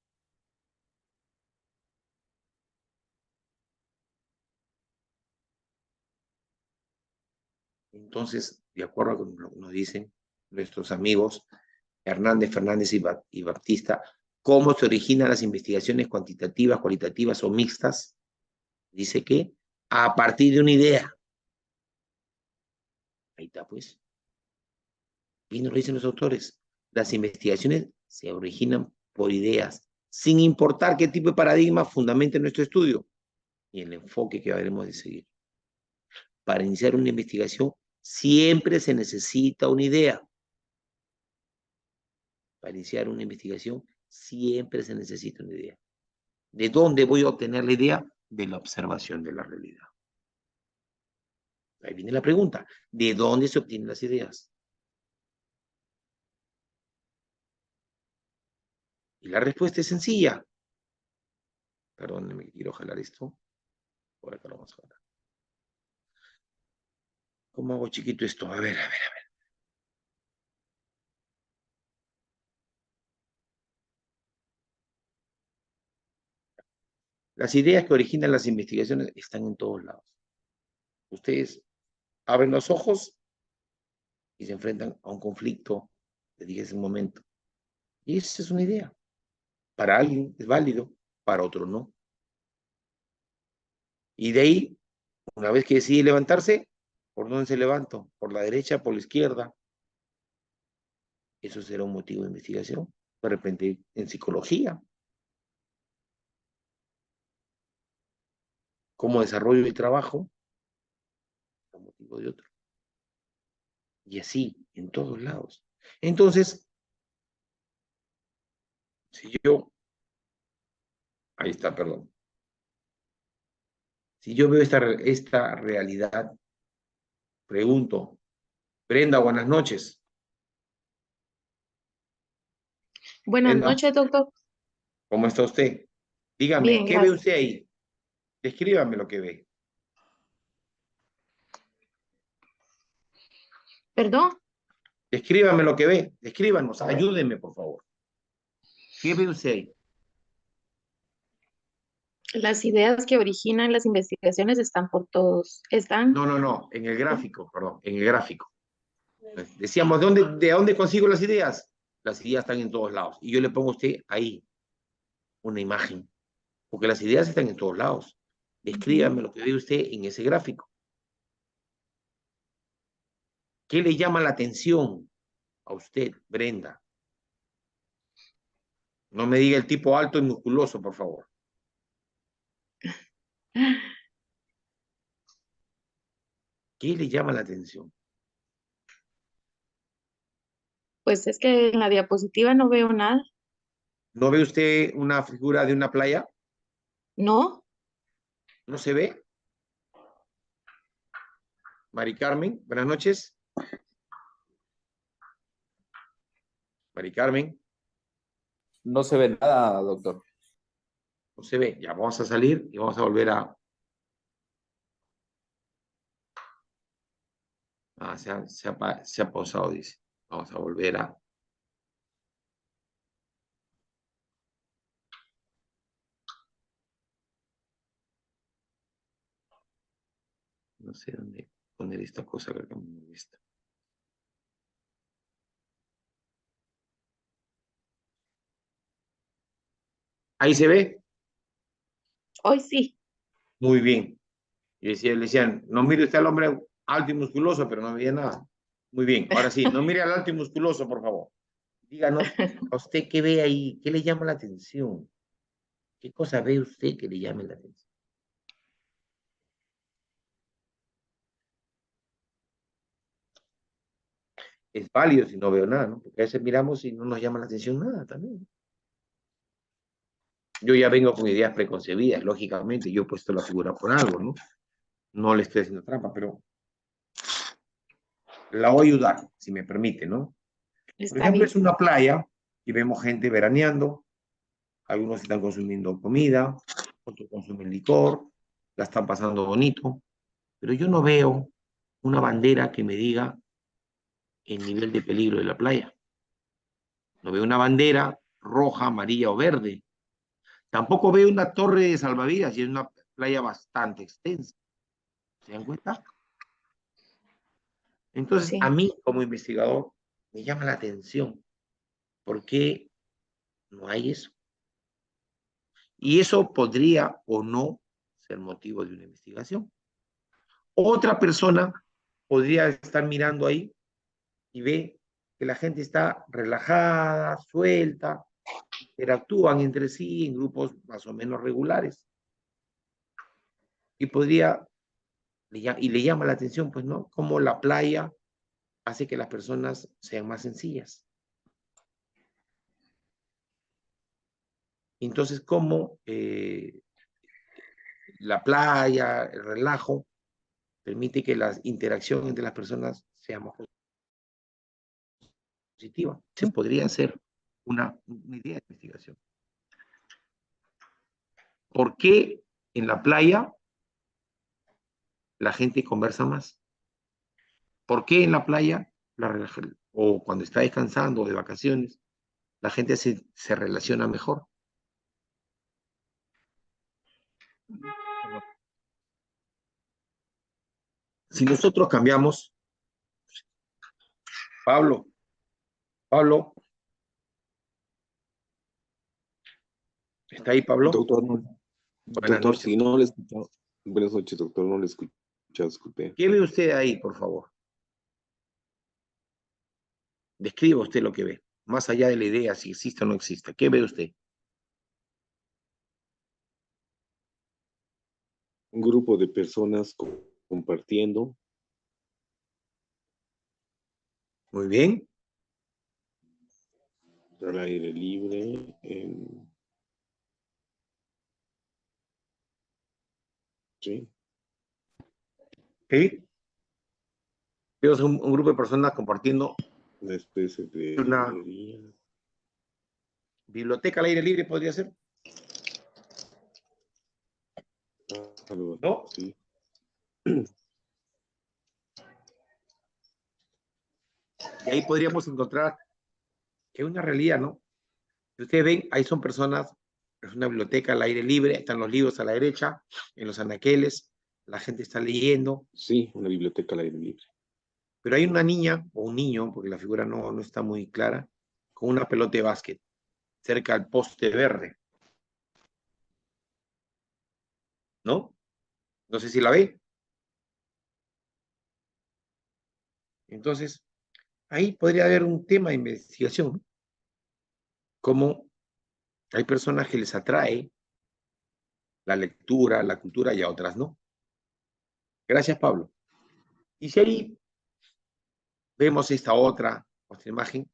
Entonces, de acuerdo con lo que nos dicen nuestros amigos Hernández, Fernández y Baptista, ¿cómo se originan las investigaciones cuantitativas, cualitativas o mixtas? Dice que a partir de una idea. Ahí está, pues. Y nos lo dicen los autores. Las investigaciones se originan por ideas, sin importar qué tipo de paradigma fundamente nuestro estudio y el enfoque que habremos de seguir. Para iniciar una investigación, siempre se necesita una idea. Para iniciar una investigación, siempre se necesita una idea. ¿De dónde voy a obtener la idea? De la observación de la realidad. Ahí viene la pregunta. ¿De dónde se obtienen las ideas? Y la respuesta es sencilla. Perdónenme, quiero jalar esto. Por acá lo vamos a jalar. ¿Cómo hago chiquito esto? A ver. Las ideas que originan las investigaciones están en todos lados. Ustedes abren los ojos y se enfrentan a un conflicto, les dije hace un momento. Y esa es una idea. Para alguien es válido, para otro no. Y de ahí, una vez que decide levantarse, ¿por dónde se levanto? ¿Por la derecha, por la izquierda? Eso será un motivo de investigación. De repente, en psicología. ¿Cómo desarrollo el trabajo? Un motivo de otro. Y así, en todos lados. Entonces, si yo... Ahí está, perdón. Si yo veo esta realidad, pregunto, Brenda, buenas noches. Buenas Brenda, noches, doctor. ¿cómo está usted? Dígame, Bien, ¿qué ve gracias. usted ahí? Descríbame lo que ve. ¿Perdón? Descríbame lo que ve. Descríbanos, ayúdenme, por favor. ¿Qué ve usted ahí? Las ideas que originan las investigaciones están por todos. Están, No, en el gráfico, perdón, en el gráfico. Decíamos, ¿de dónde consigo las ideas? Las ideas están en todos lados. Y yo le pongo a usted ahí una imagen, porque las ideas están en todos lados. Descríbame lo que ve usted en ese gráfico. ¿Qué le llama la atención a usted, Brenda? No me diga el tipo alto y musculoso, por favor. ¿Qué le llama la atención? pues es que en la diapositiva no veo nada. ¿No ve usted una figura de una playa? ¿No? ¿No se ve? Mari Carmen, buenas noches. Mari Carmen, No se ve nada, doctor. no se ve. Ya vamos a salir y vamos a volver a... Ah, se ha pausado, dice. Vamos a volver a... No sé dónde poner esta cosa que acá me molesta. Ahí se ve. Hoy sí. Muy bien. Y le decían, no mire usted al hombre alto y musculoso, pero no veía nada. Muy bien. Ahora sí, no mire al alto y musculoso, por favor. Díganos, ¿a usted qué ve ahí? ¿Qué le llama la atención? ¿Qué cosa ve usted que le llame la atención? Es válido si no veo nada, ¿no? Porque a veces miramos y no nos llama la atención nada también. Yo ya vengo con ideas preconcebidas, lógicamente, yo he puesto la figura por algo, ¿no? No le estoy haciendo trampa, pero la voy a ayudar, si me permite, ¿no? Por Está ejemplo, bien. es una playa y vemos gente veraneando, algunos están consumiendo comida, otros consumen licor, la están pasando bonito, pero yo no veo una bandera que me diga el nivel de peligro de la playa. No veo una bandera roja, amarilla o verde. Tampoco veo una torre de salvavidas y es una playa bastante extensa. ¿Se dan cuenta? Entonces, a Sí. mí como investigador me llama la atención. ¿Por qué no hay eso? Y eso podría o no ser motivo de una investigación. Otra persona podría estar mirando ahí y ve que la gente está relajada, suelta, interactúan entre sí en grupos más o menos regulares. Y podría, y le llama la atención, pues, ¿no? Cómo la playa hace que las personas sean más sencillas. Entonces, ¿cómo la playa, el relajo, permite que la interacción entre las personas sea más positiva? Se podría ser una idea de investigación. ¿Por qué en la playa la gente conversa más? ¿Por qué en la playa, o cuando está descansando o de vacaciones, la gente se relaciona mejor? Si nosotros cambiamos, Pablo, ¿está ahí Pablo? Doctor, Buenas doctor, noches. si no le he escuchado. Buenas noches, doctor, no le he escuchado, disculpe. ¿Qué ve usted ahí, por favor? Describa usted lo que ve, más allá de la idea, si existe o no existe. ¿Qué ve usted? Un grupo de personas compartiendo. Muy bien. Al aire libre. Sí. ¿Sí? Veo un grupo de personas compartiendo Una especie de una librería. biblioteca al aire libre, podría ser. Algo ¿No? así. Y ahí podríamos encontrar que es una realidad, ¿no? Si ustedes ven, ahí son personas, es una biblioteca al aire libre, están los libros a la derecha, en los anaqueles, la gente está leyendo, Sí, una biblioteca al aire libre. pero hay una niña o un niño, porque la figura no está muy clara, con una pelota de básquet cerca al poste verde, ¿no? No sé si la ve. Entonces, ahí podría haber un tema de investigación, ¿no? Cómo hay personas que les atrae la lectura, la cultura y a otras no. Gracias, Pablo. Y si ahí vemos esta otra imagen,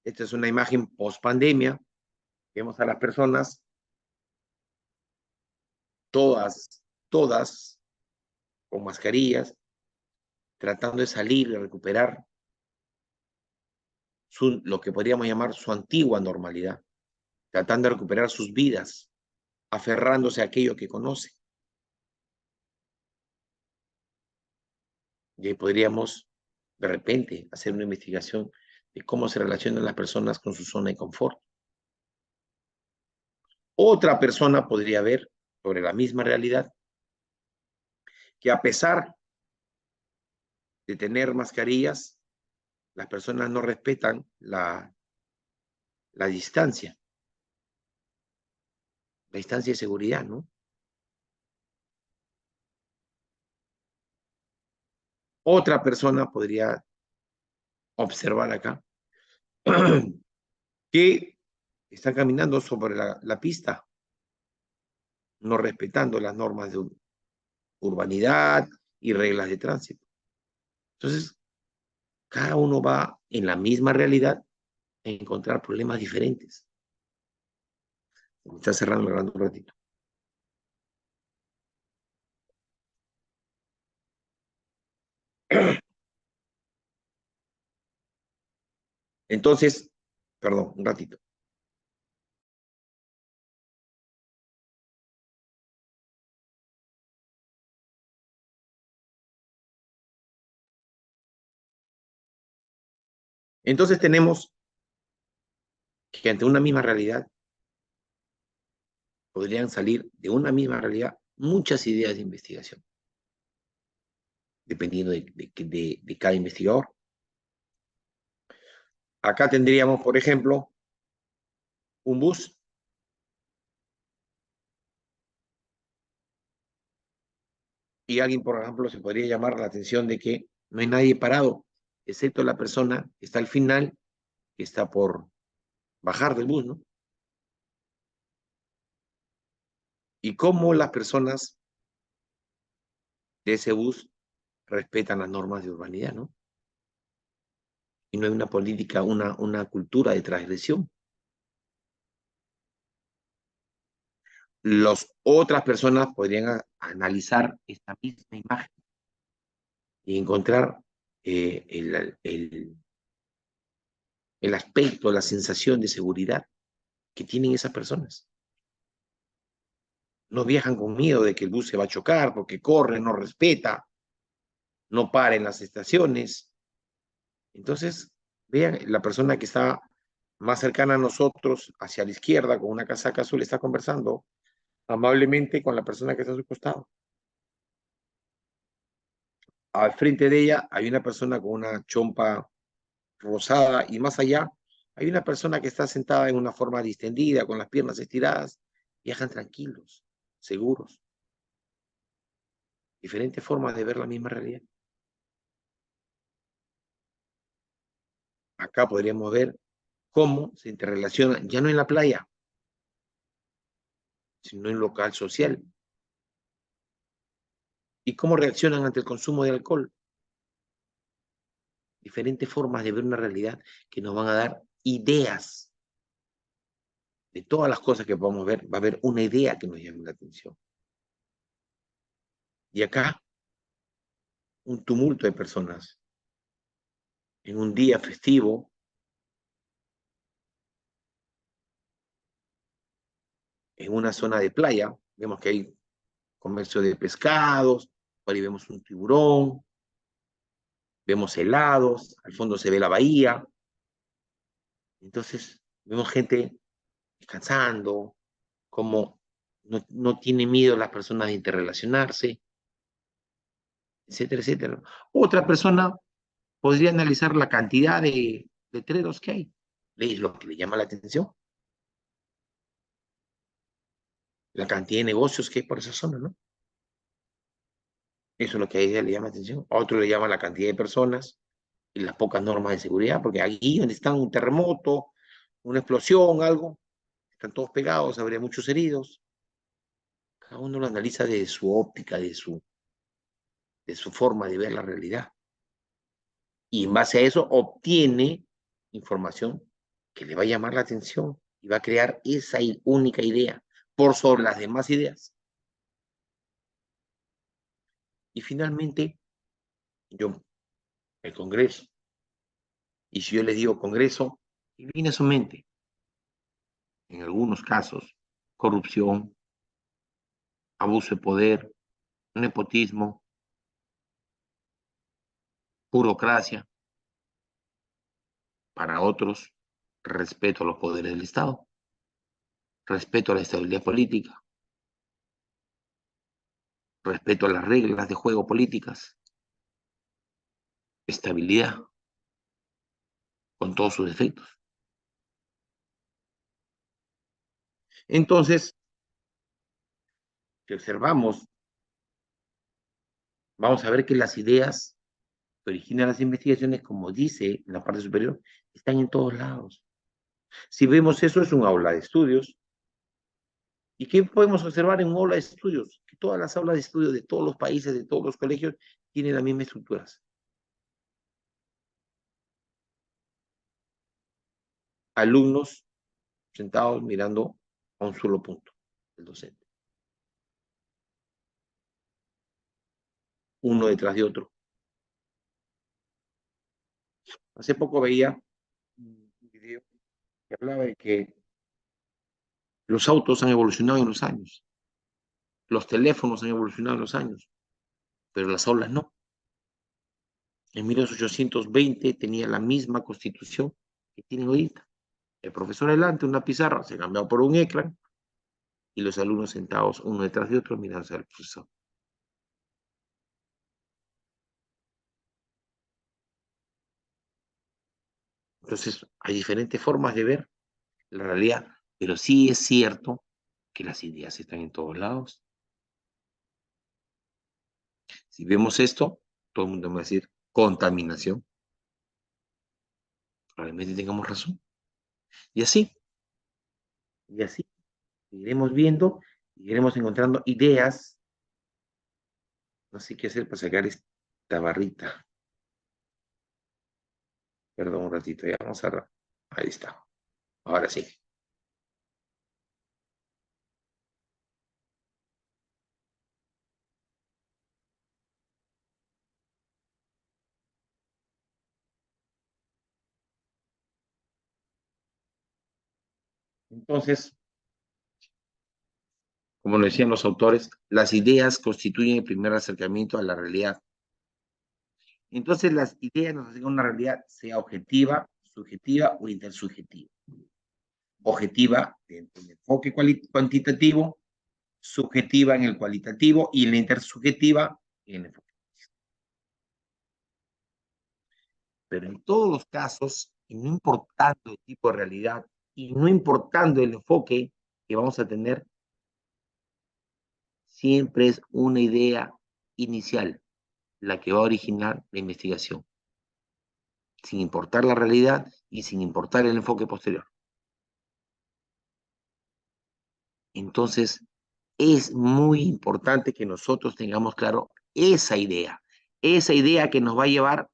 esta es una imagen post pandemia, vemos a las personas, todas con mascarillas, tratando de salir, de recuperar lo que podríamos llamar su antigua normalidad, tratando de recuperar sus vidas, aferrándose a aquello que conoce. Y ahí podríamos, de repente, hacer una investigación de cómo se relacionan las personas con su zona de confort. Otra persona podría ver sobre la misma realidad que a pesar de tener mascarillas, las personas no respetan la distancia de seguridad, ¿no? Otra persona podría observar acá que están caminando sobre la pista, no respetando las normas de urbanidad y reglas de tránsito. Entonces, cada uno va en la misma realidad a encontrar problemas diferentes. Me está cerrando un ratito. Entonces, perdón, un ratito. Entonces tenemos que ante una misma realidad podrían salir de una misma realidad muchas ideas de investigación, dependiendo de cada investigador. Acá tendríamos, por ejemplo, un bus y alguien, por ejemplo, se podría llamar la atención de que no hay nadie parado, excepto la persona que está al final, que está por bajar del bus, ¿no? Y cómo las personas de ese bus respetan las normas de urbanidad, ¿no? Y no hay una política, una cultura de transgresión. Otras personas podrían analizar esta misma imagen y encontrar el aspecto, la sensación de seguridad que tienen esas personas. No viajan con miedo de que el bus se va a chocar, porque corre, no respeta, no para en las estaciones. Entonces, vean, la persona que está más cercana a nosotros, hacia la izquierda, con una casaca azul, está conversando amablemente con la persona que está a su costado. Al frente de ella hay una persona con una chompa rosada y más allá hay una persona que está sentada en una forma distendida, con las piernas estiradas. Viajan tranquilos, seguros. Diferentes formas de ver la misma realidad. Acá podríamos ver cómo se interrelacionan, ya no en la playa, sino en local social. Y cómo reaccionan ante el consumo de alcohol. Diferentes formas de ver una realidad que nos van a dar ideas. De todas las cosas que podamos ver, va a haber una idea que nos llame la atención. Y acá, un tumulto de personas. En un día festivo, en una zona de playa, vemos que hay comercio de pescados, por ahí vemos un tiburón, vemos helados, al fondo se ve la bahía. Entonces, vemos gente descansando, como no tiene miedo las personas de interrelacionarse, etcétera, etcétera. Otra persona podría analizar la cantidad de letreros que hay. Es lo que le llama la atención. La cantidad de negocios que hay por esa zona, ¿no? Eso es lo que a ella le llama la atención. A otro le llama la cantidad de personas y las pocas normas de seguridad, porque aquí donde está un terremoto, una explosión, algo, están todos pegados, habría muchos heridos. Cada uno lo analiza de su óptica, de su forma de ver la realidad. Y en base a eso obtiene información que le va a llamar la atención y va a crear esa única idea por sobre las demás ideas. Y finalmente, el Congreso. Y si yo les digo Congreso, ¿qué viene a su mente? En algunos casos, corrupción, abuso de poder, nepotismo, burocracia. Para otros, respeto a los poderes del Estado, respeto a la estabilidad política, respeto a las reglas de juego políticas, estabilidad, con todos sus defectos. Entonces, si observamos, vamos a ver que las ideas que originan las investigaciones, como dice en la parte superior, están en todos lados. Si vemos eso, es un aula de estudios. ¿Y qué podemos observar en un aula de estudios? Que todas las aulas de estudios de todos los países, de todos los colegios, tienen las mismas estructuras. Alumnos sentados mirando a un solo punto, el docente. Uno detrás de otro. Hace poco veía un video que hablaba de que los autos han evolucionado en los años, los teléfonos han evolucionado en los años, pero las aulas no. En 1820 tenía la misma constitución que tienen ahorita. El profesor adelante, una pizarra, se cambiaba por un ecran y los alumnos sentados uno detrás de otro mirándose al profesor. Entonces, hay diferentes formas de ver la realidad, pero sí es cierto que las ideas están en todos lados. Si vemos esto, todo el mundo va a decir contaminación. Probablemente tengamos razón. Y así, iremos viendo, iremos encontrando ideas. No sé qué hacer para sacar esta barrita. Perdón un ratito, ya vamos a... Ahí está. Ahora sí. Entonces, como lo decían los autores, las ideas constituyen el primer acercamiento a la realidad. Entonces, las ideas nos acercan a una realidad, sea objetiva, subjetiva o intersubjetiva. Objetiva en el enfoque cuantitativo, subjetiva en el cualitativo y en la intersubjetiva en el enfoque. Pero en todos los casos, y no importando el tipo de realidad y no importando el enfoque que vamos a tener, siempre es una idea inicial la que va a originar la investigación, sin importar la realidad y sin importar el enfoque posterior. Entonces, es muy importante que nosotros tengamos claro esa idea que nos va a llevar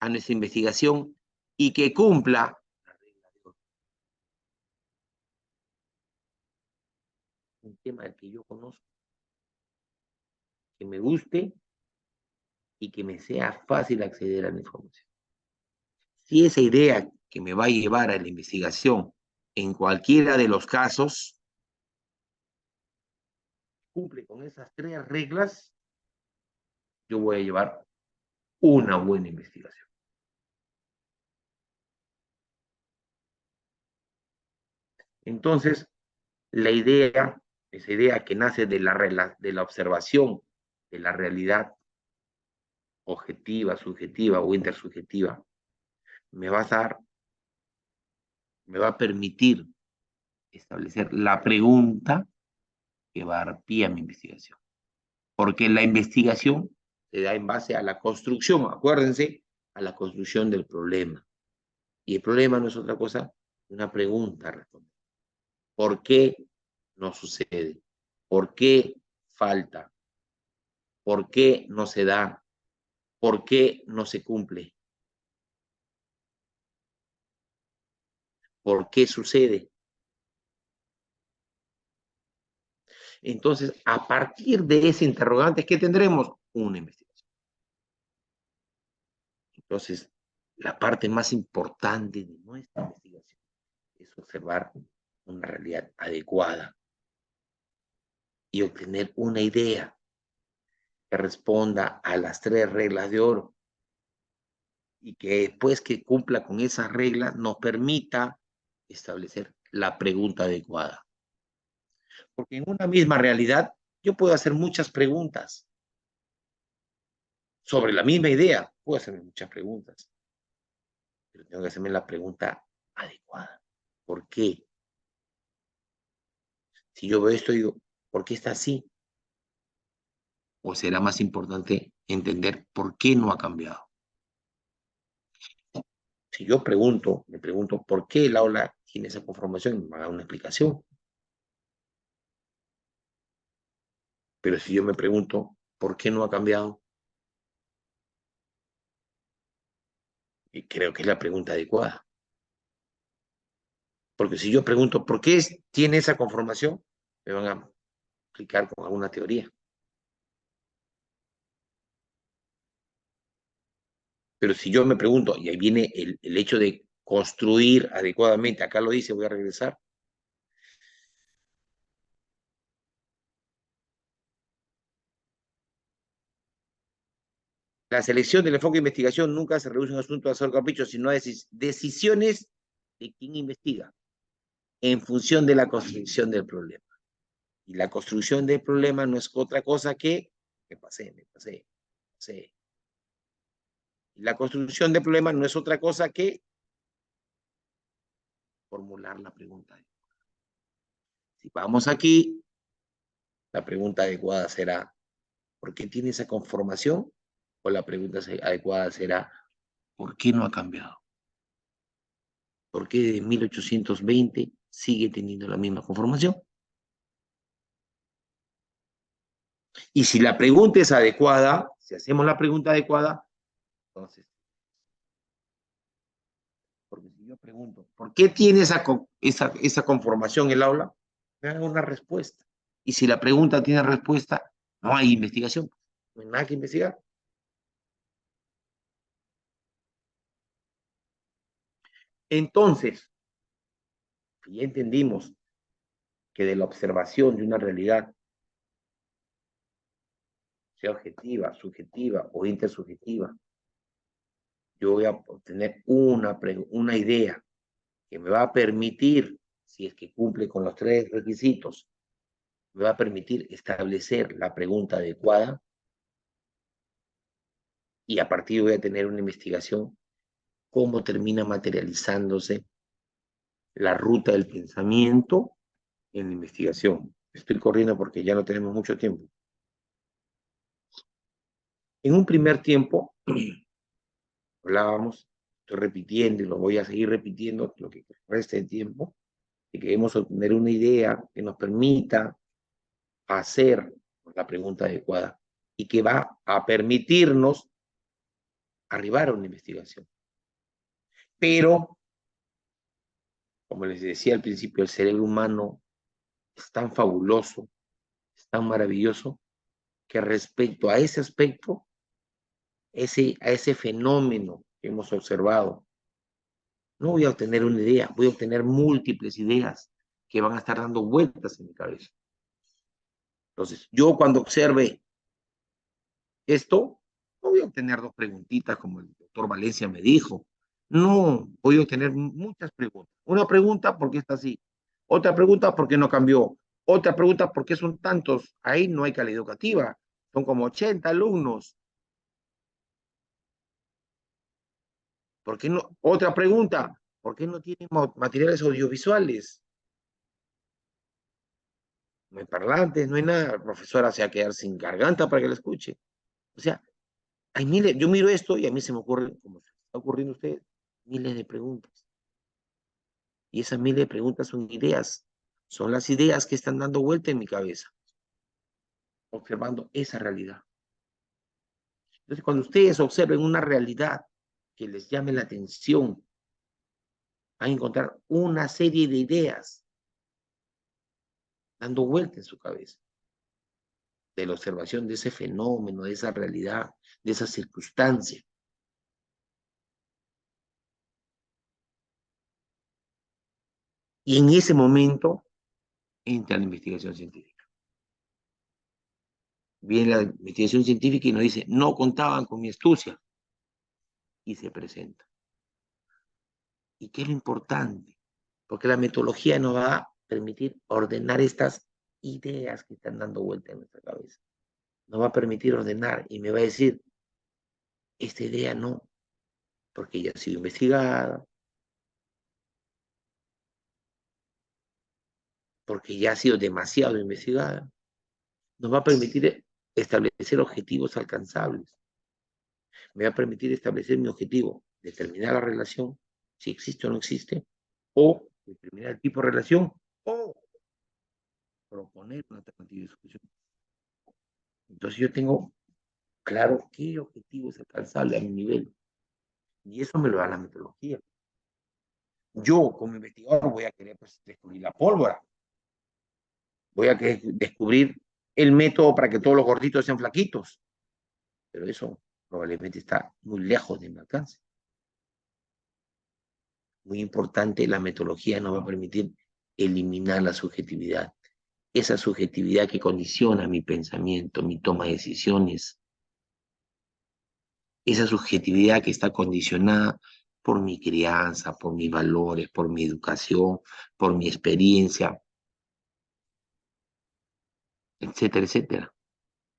a nuestra investigación y que cumpla la regla de oro. Un tema del que yo conozco, que me guste y que me sea fácil acceder a la información. Si esa idea que me va a llevar a la investigación en cualquiera de los casos cumple con esas 3 reglas, yo voy a llevar una buena investigación. Entonces, esa idea que nace de la observación de la realidad objetiva, subjetiva o intersubjetiva, me va a permitir establecer la pregunta que va a dar pie a mi investigación. Porque la investigación se da en base a la construcción, acuérdense, a la construcción del problema. Y el problema no es otra cosa que una pregunta a responder. ¿Por qué no sucede? ¿Por qué falta? ¿Por qué no se da? ¿Por qué no se cumple? ¿Por qué sucede? Entonces, a partir de ese interrogante, ¿qué tendremos? Una investigación. Entonces, la parte más importante de nuestra investigación es observar una realidad adecuada y obtener una idea que responda a las 3 reglas de oro y que después que cumpla con esas reglas nos permita establecer la pregunta adecuada. Porque en una misma realidad yo puedo hacer muchas preguntas sobre la misma idea, puedo hacerme muchas preguntas, pero tengo que hacerme la pregunta adecuada. ¿Por qué? Si yo veo esto, digo, ¿por qué está así? ¿O será más importante entender por qué no ha cambiado? Si yo me pregunto por qué el aula tiene esa conformación, me va a dar una explicación. Pero si yo me pregunto por qué no ha cambiado, y creo que es la pregunta adecuada. Porque si yo pregunto por qué tiene esa conformación, me van a explicar con alguna teoría. Pero si yo me pregunto, y ahí viene el hecho de construir adecuadamente, acá lo dice, voy a regresar. La selección del enfoque de investigación nunca se reduce a un asunto de hacer caprichos, sino a decisiones de quien investiga en función de la construcción del problema. Y la construcción del problema no es otra cosa que me pasé. Y la construcción del problema no es otra cosa que formular la pregunta. Si vamos aquí, la pregunta adecuada será, ¿por qué tiene esa conformación? O la pregunta adecuada será, ¿por qué no ha cambiado? ¿Por qué desde 1820 sigue teniendo la misma conformación? Y si la pregunta es adecuada, si hacemos la pregunta adecuada, entonces, porque si yo pregunto, ¿por qué tiene esa conformación el aula? Me dan una respuesta. Y si la pregunta tiene respuesta, no hay investigación, no hay nada que investigar. Entonces, Si ya entendimos que de la observación de una realidad, sea objetiva, subjetiva o intersubjetiva, yo voy a obtener una idea que me va a permitir, si es que cumple con los 3 requisitos, me va a permitir establecer la pregunta adecuada y a partir voy a tener una investigación, cómo termina materializándose la ruta del pensamiento en la investigación. Estoy corriendo porque ya no tenemos mucho tiempo. En un primer tiempo, hablábamos, estoy repitiendo y lo voy a seguir repitiendo lo que resta de tiempo, que queremos obtener una idea que nos permita hacer la pregunta adecuada y que va a permitirnos arribar a una investigación. Pero, como les decía al principio, el cerebro humano es tan fabuloso, es tan maravilloso, que respecto a ese aspecto, a ese fenómeno que hemos observado, no voy a obtener una idea, voy a obtener múltiples ideas que van a estar dando vueltas en mi cabeza. Entonces, yo cuando observe esto, no voy a obtener 2 preguntitas como el doctor Valencia me dijo. No, voy a obtener muchas preguntas. Una pregunta, ¿por qué está así? Otra pregunta, ¿por qué no cambió? Otra pregunta, ¿por qué son tantos? Ahí no hay calidad educativa. Son como 80 alumnos. ¿Por qué no? Otra pregunta, ¿por qué no tienen materiales audiovisuales? No hay parlantes, no hay nada. La profesora se va a quedar sin garganta para que la escuche. O sea, hay miles, yo miro esto y a mí se me ocurre, como se está ocurriendo a ustedes, miles de preguntas. Y esas miles de preguntas son ideas. Son las ideas que están dando vuelta en mi cabeza, observando esa realidad. Entonces, cuando ustedes observen una realidad que les llame la atención, van a encontrar una serie de ideas dando vuelta en su cabeza, de la observación de ese fenómeno, de esa realidad, de esa circunstancia. Y en ese momento entra la investigación científica. Viene la investigación científica y nos dice, no contaban con mi astucia. Y se presenta. ¿Y qué es lo importante? Porque la metodología nos va a permitir ordenar estas ideas que están dando vuelta en nuestra cabeza. Nos va a permitir ordenar y me va a decir, esta idea no, porque ya ha sido investigada, porque ya ha sido demasiado investigada. Nos va a permitir establecer objetivos alcanzables. Me va a permitir establecer mi objetivo, determinar la relación, si existe o no existe, o determinar el tipo de relación, o proponer una alternativa de solución. Entonces yo tengo claro qué objetivo es alcanzable a mi nivel. Y eso me lo da la metodología. Yo, como investigador, voy a querer descubrir la pólvora. Voy a querer descubrir el método para que todos los gorditos sean flaquitos. Pero eso probablemente está muy lejos de mi alcance. Muy importante, la metodología nos va a permitir eliminar la subjetividad. Esa subjetividad que condiciona mi pensamiento, mi toma de decisiones. Esa subjetividad que está condicionada por mi crianza, por mis valores, por mi educación, por mi experiencia, etcétera, etcétera.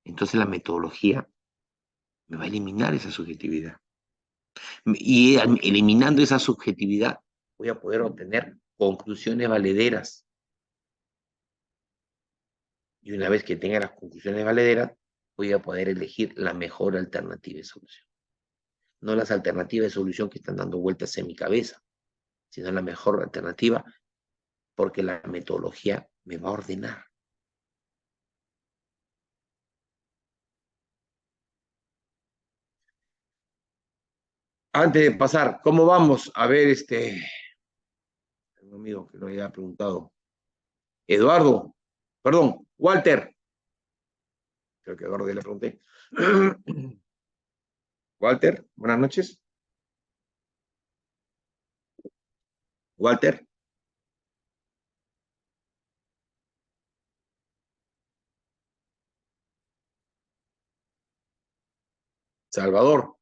Entonces la metodología me va a eliminar esa subjetividad. Y eliminando esa subjetividad voy a poder obtener conclusiones valederas. Y una vez que tenga las conclusiones valederas, voy a poder elegir la mejor alternativa de solución. No las alternativas de solución que están dando vueltas en mi cabeza, sino la mejor alternativa, porque la metodología me va a ordenar. Antes de pasar, ¿cómo vamos? A ver, un amigo que lo había preguntado. Eduardo, perdón, Walter. Creo que Eduardo ya le pregunté. Walter, buenas noches. Walter. Salvador.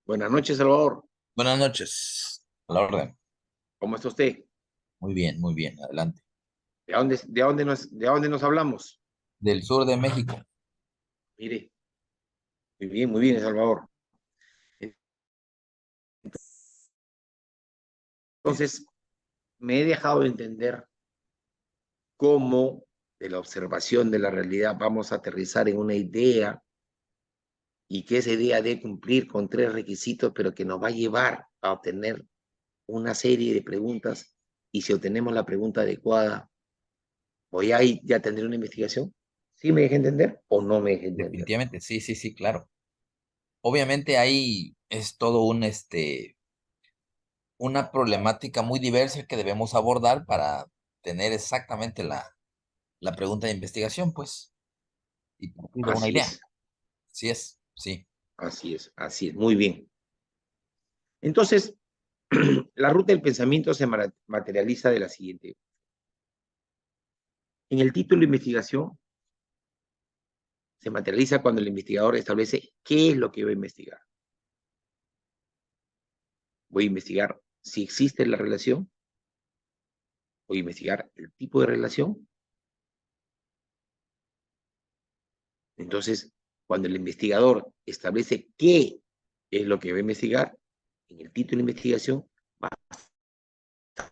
Buenas noches, Salvador. Buenas noches, a la orden. ¿Cómo está usted? Muy bien, adelante. ¿De dónde nos hablamos? Del sur de México. Mire, muy bien, Salvador. Entonces, me he dejado de entender cómo de la observación de la realidad vamos a aterrizar en una idea y que esa idea debe cumplir con 3 requisitos, pero que nos va a llevar a obtener una serie de preguntas, y si obtenemos la pregunta adecuada, voy a ya tener una investigación. ¿Sí me deja entender o no me deja entender? Definitivamente, sí, claro. Obviamente ahí es todo una problemática muy diversa que debemos abordar para tener exactamente la pregunta de investigación, pues, y partir de una Así idea. es, Así es, sí. así es, muy bien. Entonces, la ruta del pensamiento se materializa de la siguiente. En el título de investigación se materializa cuando el investigador establece qué es lo que va a investigar. Voy a investigar si existe la relación, voy a investigar el tipo de relación. Entonces, cuando el investigador establece qué es lo que va a investigar, en el título de investigación va a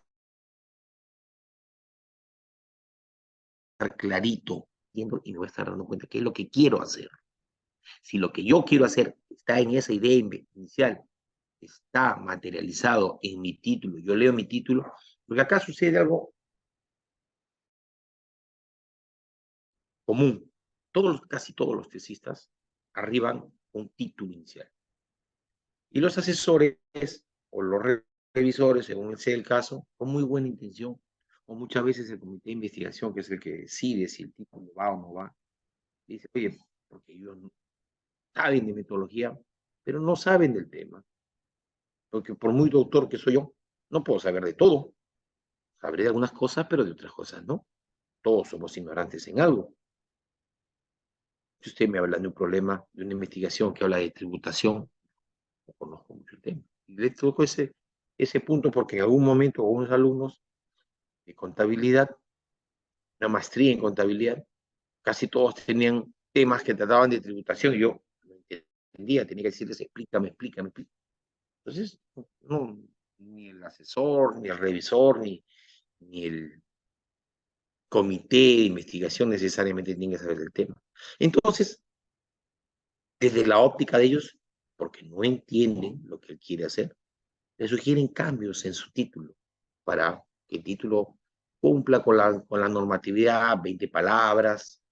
estar clarito, viendo, y me voy a estar dando cuenta qué es lo que quiero hacer. Si lo que yo quiero hacer está en esa idea inicial, está materializado en mi título, yo leo mi título, porque acá sucede algo común. Casi todos los tesistas arriban un título inicial. Y los asesores o los revisores, según sea el caso, con muy buena intención, o muchas veces el comité de investigación, que es el que decide si el título va o no va, dice, oye, porque ellos no saben de metodología, pero no saben del tema. Porque por muy doctor que soy yo, no puedo saber de todo. Sabré de algunas cosas, pero de otras cosas no. Todos somos ignorantes en algo. Si usted me habla de un problema, de una investigación que habla de tributación, no conozco mucho el tema. Y le toco ese punto porque en algún momento algunos alumnos de contabilidad, una maestría en contabilidad, casi todos tenían temas que trataban de tributación y yo no entendía, tenía que decirles, explícame. Entonces, no, ni el asesor, ni el revisor, ni el comité de investigación necesariamente tiene que saber del tema. Entonces, desde la óptica de ellos, porque no entienden lo que él quiere hacer, le sugieren cambios en su título para que el título cumpla con la normatividad, 20 palabras,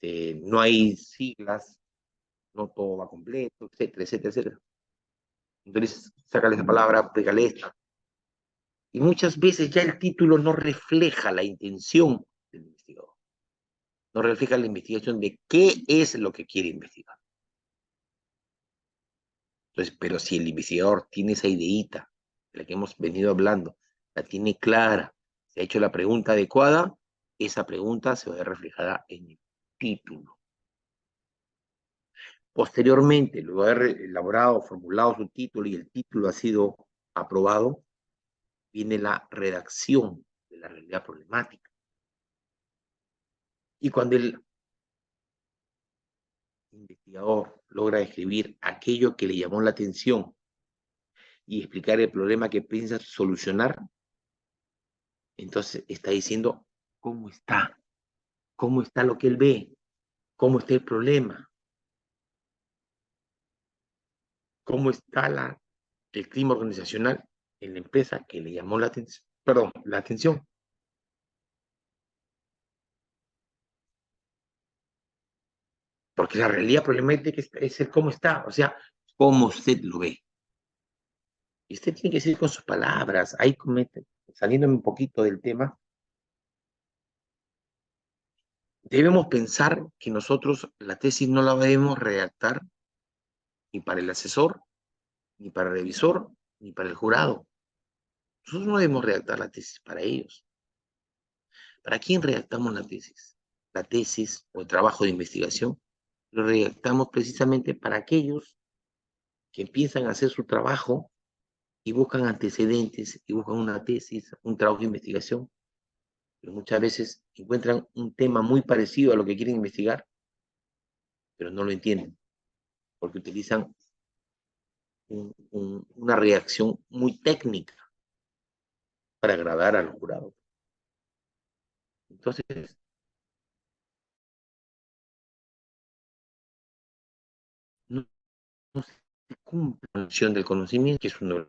no hay siglas, no todo va completo, etcétera. Entonces, sácale esa palabra, pégale esta. Y muchas veces ya el título no refleja la intención del investigador, no refleja la investigación de qué es lo que quiere investigar. Entonces, pero si el investigador tiene esa ideita de la que hemos venido hablando, la tiene clara, se ha hecho la pregunta adecuada, esa pregunta se va a ver reflejada en el título. Posteriormente, luego de haber elaborado, formulado su título y el título ha sido aprobado, viene la redacción de la realidad problemática. Y cuando el investigador logra escribir aquello que le llamó la atención y explicar el problema que piensa solucionar, entonces está diciendo cómo está lo que él ve, cómo está el problema, cómo está el clima organizacional en la empresa que le llamó la atención. Porque la realidad problemática es el cómo está, o sea, cómo usted lo ve. Y usted tiene que decir con sus palabras, ahí saliéndome un poquito del tema, debemos pensar que nosotros la tesis no la debemos redactar ni para el asesor, ni para el revisor, ni para el jurado. Nosotros no debemos redactar la tesis para ellos. ¿Para quién redactamos la tesis? La tesis o el trabajo de investigación lo redactamos precisamente para aquellos que empiezan a hacer su trabajo y buscan antecedentes, y buscan una tesis, un trabajo de investigación, pero muchas veces encuentran un tema muy parecido a lo que quieren investigar, pero no lo entienden, porque utilizan una reacción muy técnica para agradar al jurado. Entonces, no se cumple la función del conocimiento, que es uno de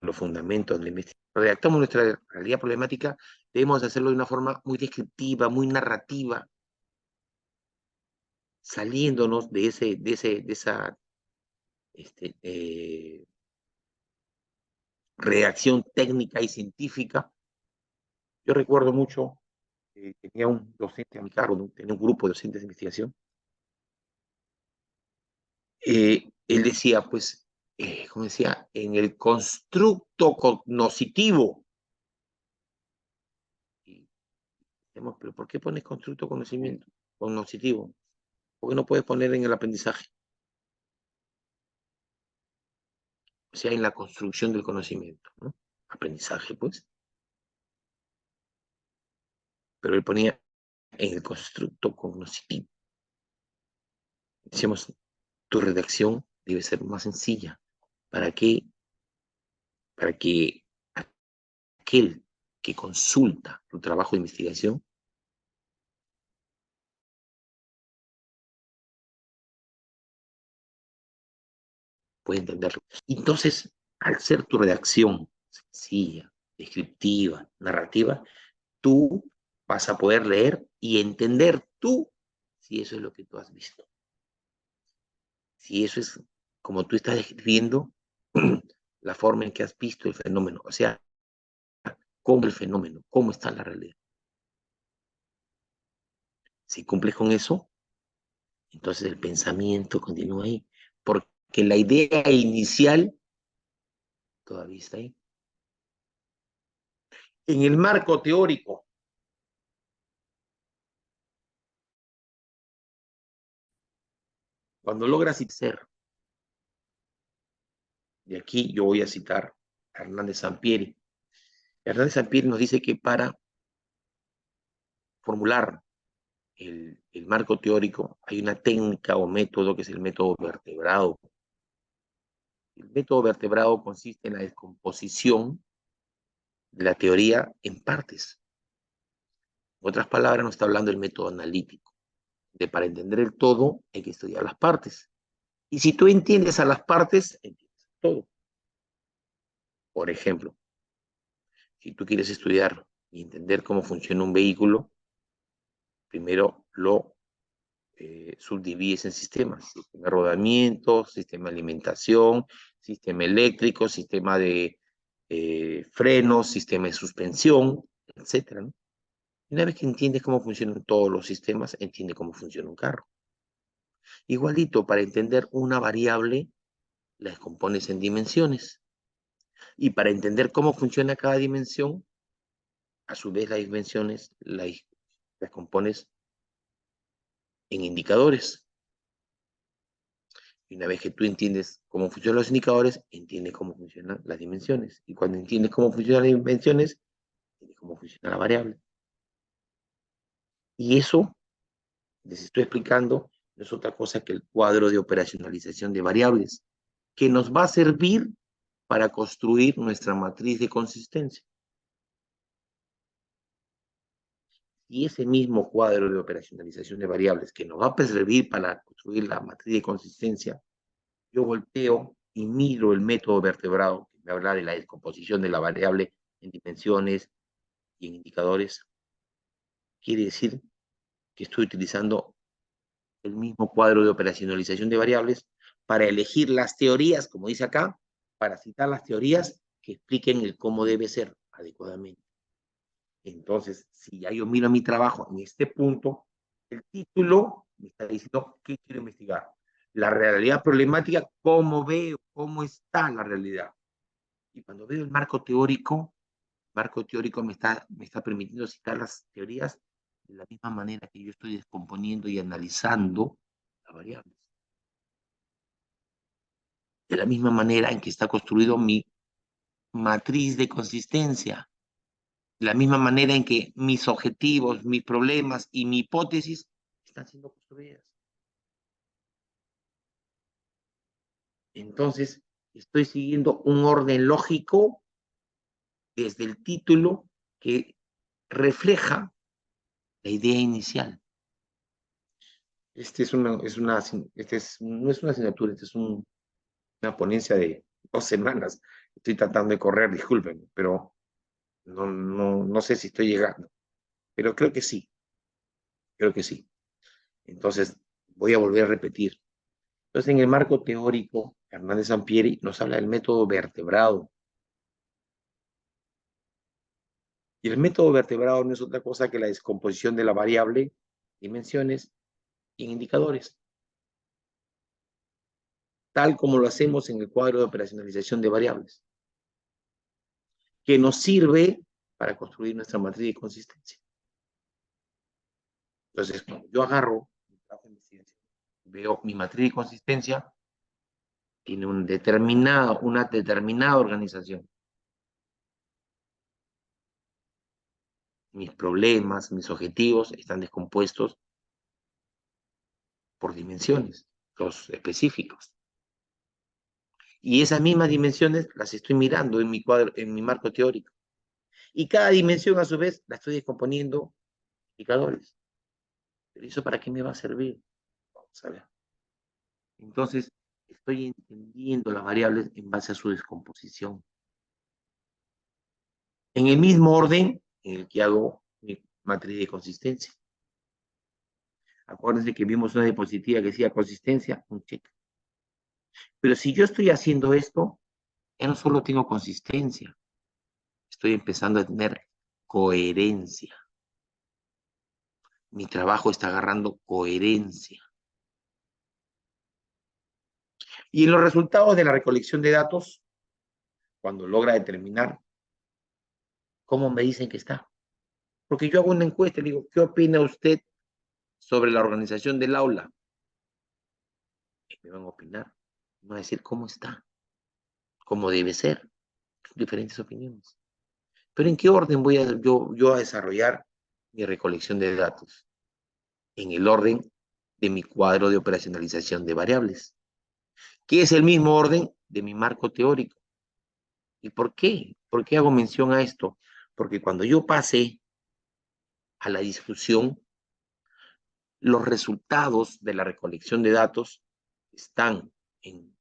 los fundamentos de la investigación. Redactamos nuestra realidad problemática, debemos hacerlo de una forma muy descriptiva, muy narrativa, saliéndonos de esa reacción técnica y científica. Yo recuerdo mucho, tenía un docente a mi cargo, ¿no? Tenía un grupo de docentes de investigación. Él decía, pues, como decía, en el constructo cognoscitivo. Y decimos, pero ¿por qué pones constructo cognoscitivo? ¿Por qué no puedes poner en el aprendizaje? O sea, en la construcción del conocimiento, ¿no? Aprendizaje, pues. Pero él ponía en el constructo cognoscitivo. Decíamos, tu redacción debe ser más sencilla. ¿Para que aquel que consulta tu trabajo de investigación pueda entenderlo? Entonces, al ser tu redacción sencilla, descriptiva, narrativa, tú vas a poder leer y entender tú si eso es lo que tú has visto. Si eso es como tú estás describiendo la forma en que has visto el fenómeno, o sea, cómo el fenómeno, cómo está la realidad. Si cumples con eso, entonces el pensamiento continúa ahí, porque la idea inicial todavía está ahí. En el marco teórico, cuando logras ser, y aquí yo voy a citar a Hernández Sampieri. Hernández Sampieri nos dice que para formular el marco teórico hay una técnica o método que es el método vertebrado. El método vertebrado consiste en la descomposición de la teoría en partes. En otras palabras, nos está hablando del método analítico, de para entender el todo hay que estudiar las partes. Y si tú entiendes a las partes, entiendes todo. Por ejemplo, si tú quieres estudiar y entender cómo funciona un vehículo, primero lo subdivides en sistemas: sistema de rodamiento, sistema de alimentación, sistema eléctrico, sistema de frenos, sistema de suspensión, etcétera, ¿no? Una vez que entiendes cómo funcionan todos los sistemas, entiendes cómo funciona un carro. Igualito, para entender una variable, la descompones en dimensiones. Y para entender cómo funciona cada dimensión, a su vez las dimensiones las compones en indicadores. Y una vez que tú entiendes cómo funcionan los indicadores, entiendes cómo funcionan las dimensiones. Y cuando entiendes cómo funcionan las dimensiones, entiendes cómo funciona la variable. Y eso, les estoy explicando, no es otra cosa que el cuadro de operacionalización de variables, que nos va a servir para construir nuestra matriz de consistencia. Y ese mismo cuadro de operacionalización de variables que nos va a servir para construir la matriz de consistencia, yo volteo y miro el método vertebrado, que me habla de la descomposición de la variable en dimensiones y en indicadores. Quiere decir que estoy utilizando el mismo cuadro de operacionalización de variables para elegir las teorías, como dice acá, para citar las teorías que expliquen el cómo debe ser adecuadamente. Entonces, si ya yo miro mi trabajo en este punto, el título me está diciendo qué quiero investigar. La realidad problemática, cómo veo, cómo está la realidad. Y cuando veo el marco teórico me está permitiendo citar las teorías de la misma manera que yo estoy descomponiendo y analizando las variables. De la misma manera en que está construido mi matriz de consistencia. De la misma manera en que mis objetivos, mis problemas y mi hipótesis están siendo construidas. Entonces, estoy siguiendo un orden lógico desde el título que refleja la idea inicial. No es una asignatura, es una ponencia de 2 semanas. Estoy tratando de correr, discúlpenme, pero no sé si estoy llegando. Pero creo que sí. Entonces, voy a volver a repetir. Entonces, en el marco teórico, Hernández Sampieri nos habla del método vertebrado. Y el método vertebrado no es otra cosa que la descomposición de la variable, dimensiones y indicadores, tal como lo hacemos en el cuadro de operacionalización de variables, que nos sirve para construir nuestra matriz de consistencia. Entonces, cuando yo agarro mi trabajo de investigación, veo mi matriz de consistencia, tiene una determinada organización. Mis problemas, mis objetivos están descompuestos por dimensiones, los específicos. Y esas mismas dimensiones las estoy mirando en mi cuadro, en mi marco teórico. Y cada dimensión, a su vez, la estoy descomponiendo en indicadores. ¿Pero eso para qué me va a servir? Vamos a ver. Entonces, estoy entendiendo las variables en base a su descomposición. En el mismo orden en el que hago mi matriz de consistencia. Acuérdense que vimos una diapositiva que decía consistencia, un check. Pero si yo estoy haciendo esto, ya no solo tengo consistencia, estoy empezando a tener coherencia. Mi trabajo está agarrando coherencia. Y en los resultados de la recolección de datos, cuando logra determinar cómo me dicen que está. Porque yo hago una encuesta y digo, ¿qué opina usted sobre la organización del aula? Y me van a opinar, me van a decir cómo está, cómo debe ser, diferentes opiniones. Pero ¿en qué orden voy yo a desarrollar mi recolección de datos? En el orden de mi cuadro de operacionalización de variables, que es el mismo orden de mi marco teórico. ¿Y por qué? ¿Por qué hago mención a esto? Porque cuando yo pase a la discusión, los resultados de la recolección de datos están en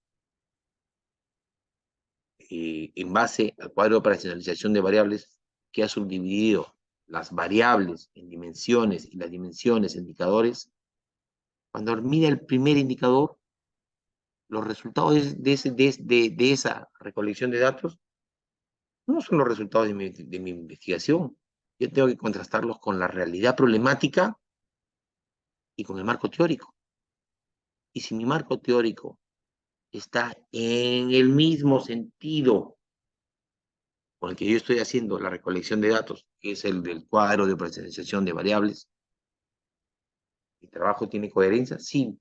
base al cuadro de operacionalización de variables que ha subdividido las variables en dimensiones y las dimensiones en indicadores. Cuando mira el primer indicador, los resultados de esa recolección de datos no son los resultados de mi investigación. Yo tengo que contrastarlos con la realidad problemática y con el marco teórico. Y si mi marco teórico está en el mismo sentido con el que yo estoy haciendo la recolección de datos, que es el del cuadro de operacionalización de variables, ¿mi trabajo tiene coherencia? Sí.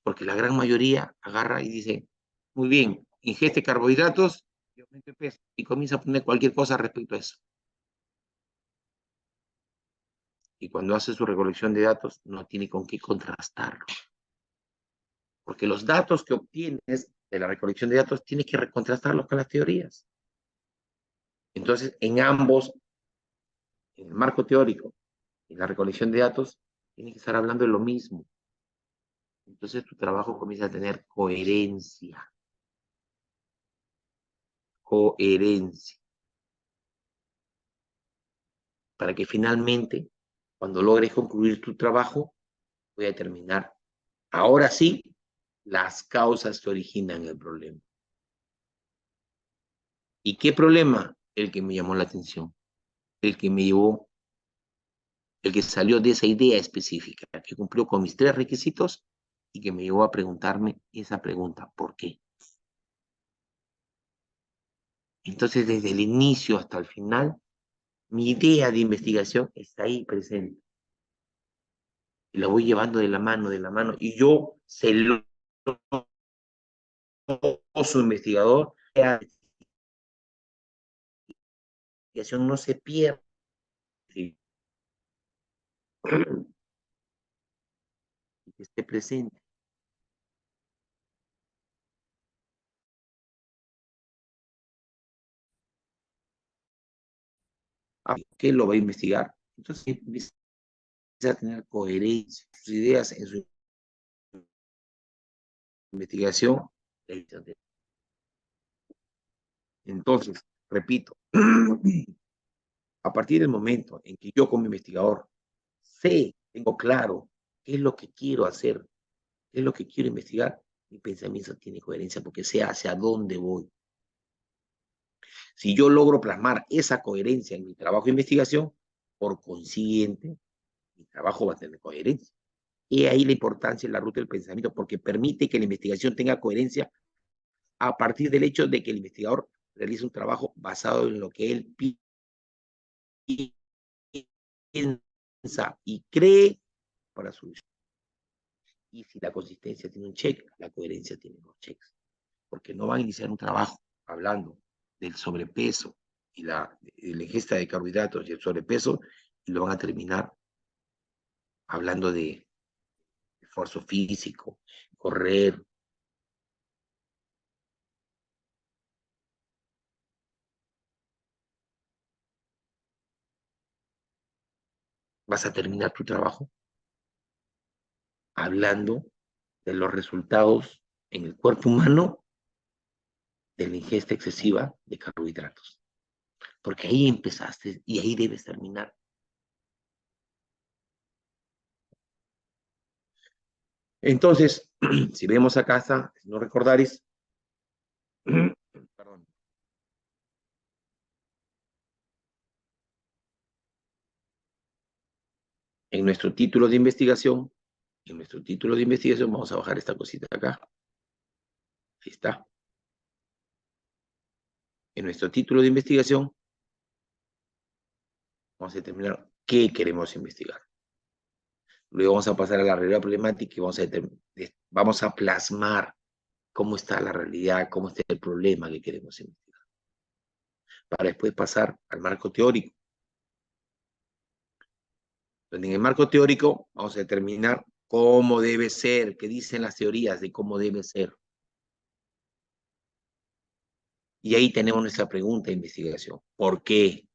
Porque la gran mayoría agarra y dice, muy bien, ingeste carbohidratos y aumente el peso, y comienza a poner cualquier cosa respecto a eso. Y cuando hace su recolección de datos, no tiene con qué contrastarlo. Porque los datos que obtienes de la recolección de datos, tienes que contrastarlos con las teorías. Entonces, en ambos, en el marco teórico y la recolección de datos, tienes que estar hablando de lo mismo. Entonces, tu trabajo comienza a tener coherencia. Coherencia. Para que finalmente, cuando logres concluir tu trabajo, voy a determinar, ahora sí, las causas que originan el problema. ¿Y qué problema? El que me llamó la atención, el que me llevó, el que salió de esa idea específica, que cumplió con mis 3 requisitos y que me llevó a preguntarme esa pregunta, ¿por qué? Entonces, desde el inicio hasta el final, Mi idea de investigación está ahí presente. Y la voy llevando de la mano, y yo celoso investigador, la investigación no se pierde. Que esté presente. ¿Qué lo va a investigar? Entonces empieza a tener coherencia, sus ideas en su investigación. Entonces, repito, a partir del momento en que yo como investigador tengo claro qué es lo que quiero hacer, qué es lo que quiero investigar, mi pensamiento tiene coherencia porque sé hacia dónde voy. Si yo logro plasmar esa coherencia en mi trabajo de investigación, por consiguiente, mi trabajo va a tener coherencia. Y ahí la importancia de la ruta del pensamiento, porque permite que la investigación tenga coherencia a partir del hecho de que el investigador realiza un trabajo basado en lo que él piensa y cree para su visión. Y si la consistencia tiene un check, la coherencia tiene dos checks. Porque no van a iniciar un trabajo hablando del sobrepeso y la ingesta de carbohidratos y el sobrepeso, y lo van a terminar hablando de esfuerzo físico, correr. Vas a terminar tu trabajo hablando de los resultados en el cuerpo humano de la ingesta excesiva de carbohidratos. Porque ahí empezaste y ahí debes terminar. Entonces, si vemos acá, si no recordaréis, perdón. En nuestro título de investigación, vamos a bajar esta cosita de acá. Ahí está. En nuestro título de investigación, vamos a determinar qué queremos investigar. Luego vamos a pasar a la realidad problemática y vamos a plasmar cómo está la realidad, cómo está el problema que queremos investigar. Para después pasar al marco teórico. Donde en el marco teórico vamos a determinar cómo debe ser, qué dicen las teorías de cómo debe ser. Y ahí tenemos nuestra pregunta de investigación. ¿Por qué?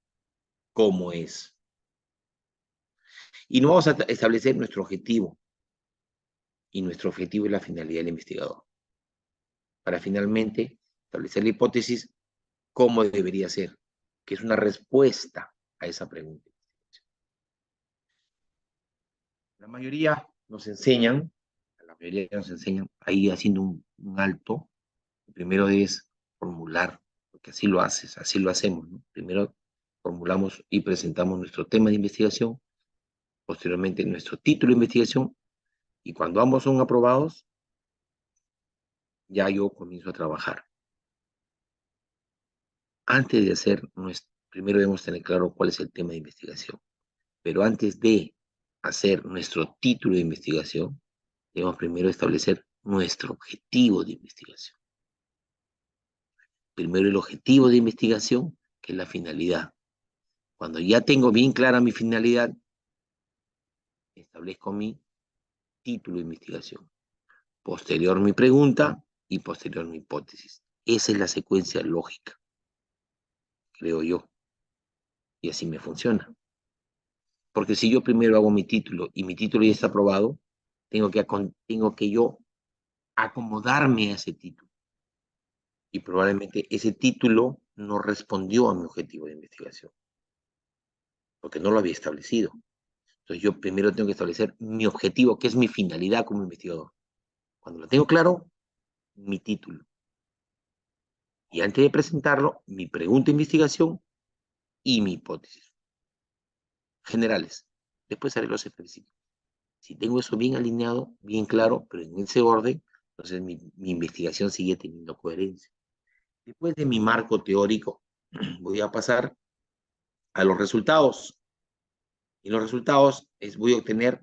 ¿Cómo es? Y no vamos a establecer nuestro objetivo. Y nuestro objetivo es la finalidad del investigador. Para finalmente establecer la hipótesis cómo debería ser, que es una respuesta a esa pregunta. La mayoría nos enseñan ahí haciendo un alto. Primero es formular, porque así lo haces, así lo hacemos, ¿no? Primero formulamos y presentamos nuestro tema de investigación, posteriormente nuestro título de investigación, y cuando ambos son aprobados, ya yo comienzo a trabajar. Antes de hacer, primero debemos tener claro cuál es el tema de investigación, pero antes de hacer nuestro título de investigación, debemos primero establecer nuestro objetivo de investigación. Primero el objetivo de investigación, que es la finalidad. Cuando ya tengo bien clara mi finalidad, establezco mi título de investigación. Posterior mi pregunta y posterior mi hipótesis. Esa es la secuencia lógica, creo yo. Y así me funciona. Porque si yo primero hago mi título y mi título ya está aprobado, tengo que yo acomodarme a ese título. Y probablemente ese título no respondió a mi objetivo de investigación. Porque no lo había establecido. Entonces yo primero tengo que establecer mi objetivo, que es mi finalidad como investigador. Cuando lo tengo claro, mi título. Y antes de presentarlo, mi pregunta de investigación y mi hipótesis. Generales. Después haré los específicos. Si tengo eso bien alineado, bien claro, pero en ese orden, entonces mi investigación sigue teniendo coherencia. Después de mi marco teórico, voy a pasar a los resultados. Y los resultados voy a obtener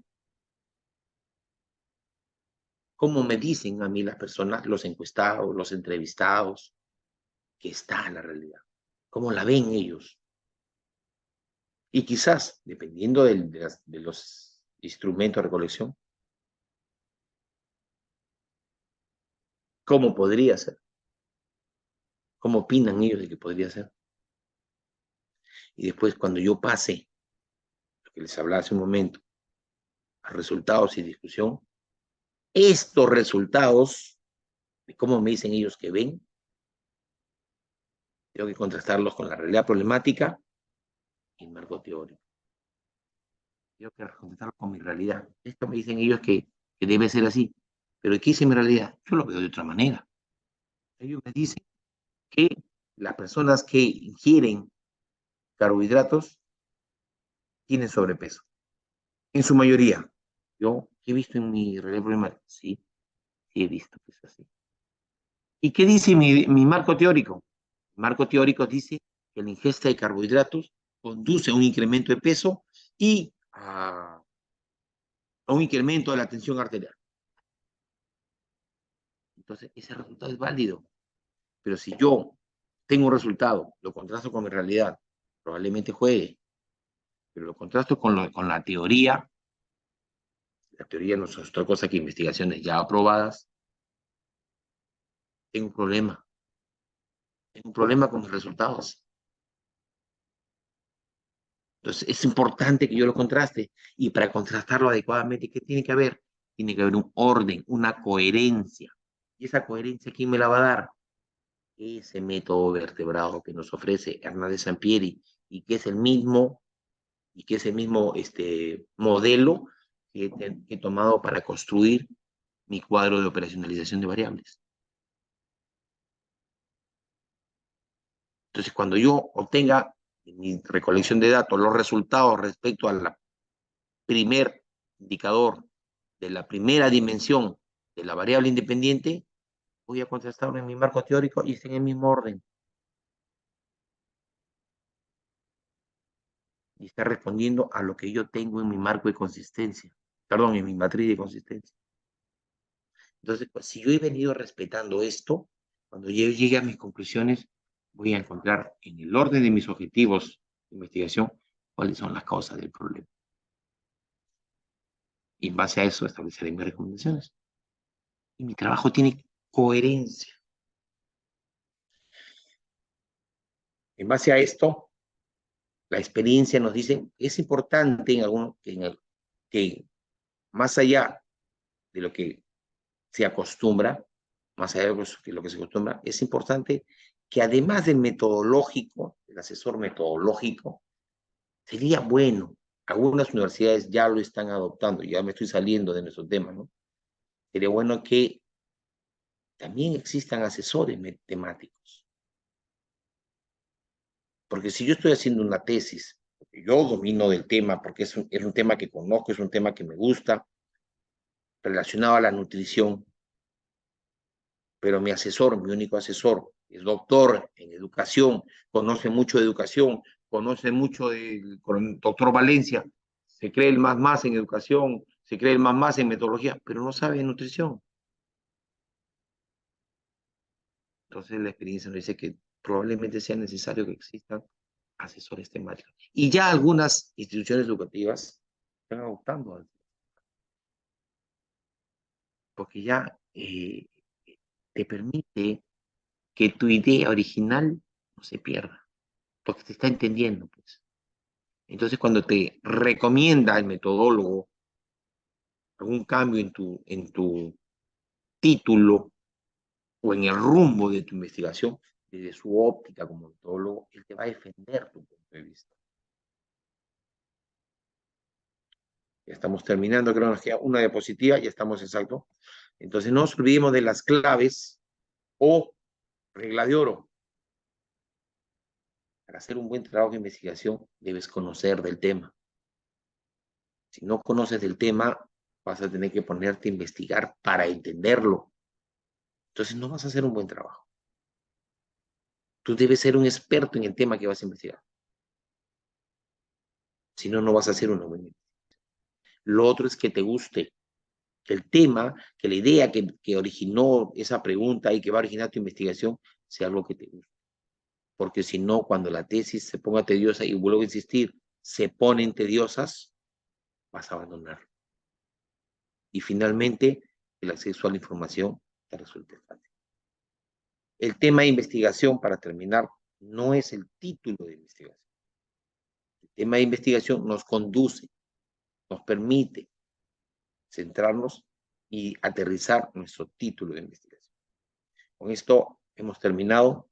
cómo me dicen a mí las personas, los encuestados, los entrevistados, que está en la realidad, cómo la ven ellos. Y quizás, dependiendo de los instrumentos de recolección, cómo podría ser, cómo opinan ellos de que podría ser. Y después, cuando yo pase, lo que les hablaba hace un momento, a resultados y discusión, estos resultados, de cómo me dicen ellos que ven, tengo que contrastarlos con la realidad problemática y el marco teórico. Tengo que contrastarlos con mi realidad. Esto me dicen ellos que debe ser así. Pero ¿qué dice mi realidad? Yo lo veo de otra manera. Ellos me dicen que las personas que ingieren carbohidratos tienen sobrepeso. En su mayoría. Yo he visto en mi realidad problemática. Sí, sí he visto que es así. ¿Y qué dice mi marco teórico? El marco teórico dice que la ingesta de carbohidratos conduce a un incremento de peso y a un incremento de la tensión arterial. Entonces, ese resultado es válido. Pero si yo tengo un resultado, lo contrasto con mi realidad, probablemente juegue. Pero lo contrasto con la teoría. La teoría no es otra cosa que investigaciones ya aprobadas. Tengo un problema. Tengo un problema con mis resultados. Entonces, es importante que yo lo contraste. Y para contrastarlo adecuadamente, ¿qué tiene que haber? Tiene que haber un orden, una coherencia. ¿Y esa coherencia quién me la va a dar? Ese método vertebrado que nos ofrece Hernández Sampieri y que es el mismo modelo que he tomado para construir mi cuadro de operacionalización de variables. Entonces, cuando yo obtenga en mi recolección de datos los resultados respecto al primer indicador de la primera dimensión de la variable independiente, voy a contrastarlo en mi marco teórico y está en el mismo orden. Y está respondiendo a lo que yo tengo en mi marco de consistencia. Perdón, en mi matriz de consistencia. Entonces, pues, si yo he venido respetando esto, cuando yo llegue a mis conclusiones, voy a encontrar en el orden de mis objetivos de investigación cuáles son las causas del problema. Y en base a eso estableceré mis recomendaciones. Y mi trabajo tiene coherencia. En base a esto, la experiencia nos dice, es importante que más allá de lo que se acostumbra, más allá de lo que se acostumbra, es importante que además del metodológico, el asesor metodológico, sería bueno, algunas universidades ya lo están adoptando, ya me estoy saliendo de nuestro tema, ¿no? Sería bueno que también existan asesores temáticos. Porque si yo estoy haciendo una tesis, porque yo domino del tema, porque es un tema que conozco, es un tema que me gusta, relacionado a la nutrición, pero mi asesor, mi único asesor, es doctor en educación, conoce mucho de educación, conoce mucho con el doctor Valencia, se cree el más en educación, se cree el más en metodología, pero no sabe de nutrición. Entonces la experiencia nos dice que probablemente sea necesario que existan asesores temáticos. Y ya algunas instituciones educativas están adoptando, porque ya te permite que tu idea original no se pierda, porque te está entendiendo, pues. Entonces, cuando te recomienda el metodólogo algún cambio en tu título o en el rumbo de tu investigación, desde su óptica como metodólogo, él te va a defender tu punto de vista. Ya estamos terminando, creo que nos queda una diapositiva, ya estamos exacto. Entonces, no nos olvidemos de las claves o regla de oro. Para hacer un buen trabajo de investigación, debes conocer del tema. Si no conoces del tema, vas a tener que ponerte a investigar para entenderlo. Entonces no vas a hacer un buen trabajo. Tú debes ser un experto en el tema que vas a investigar. Si no, no vas a hacer una buena investigación. Lo otro es que te guste, que el tema, que la idea que originó esa pregunta y que va a originar tu investigación sea algo que te guste. Porque si no, cuando la tesis se ponga tediosa, y vuelvo a insistir, se ponen tediosas, vas a abandonar. Y finalmente, el acceso a la información te resulte fácil. El tema de investigación, para terminar, no es el título de investigación. El tema de investigación nos conduce, nos permite centrarnos y aterrizar nuestro título de investigación. Con esto hemos terminado.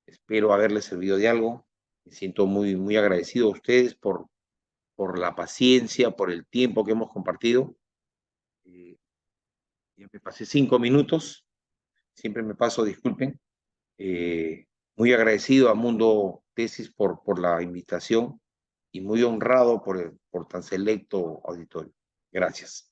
Espero haberles servido de algo. Me siento muy agradecido a ustedes por la paciencia, por el tiempo que hemos compartido. Ya me pasé 5 minutos. Siempre me paso, disculpen. Muy agradecido a Mundo Tesis por la invitación y muy honrado por tan selecto auditorio. Gracias.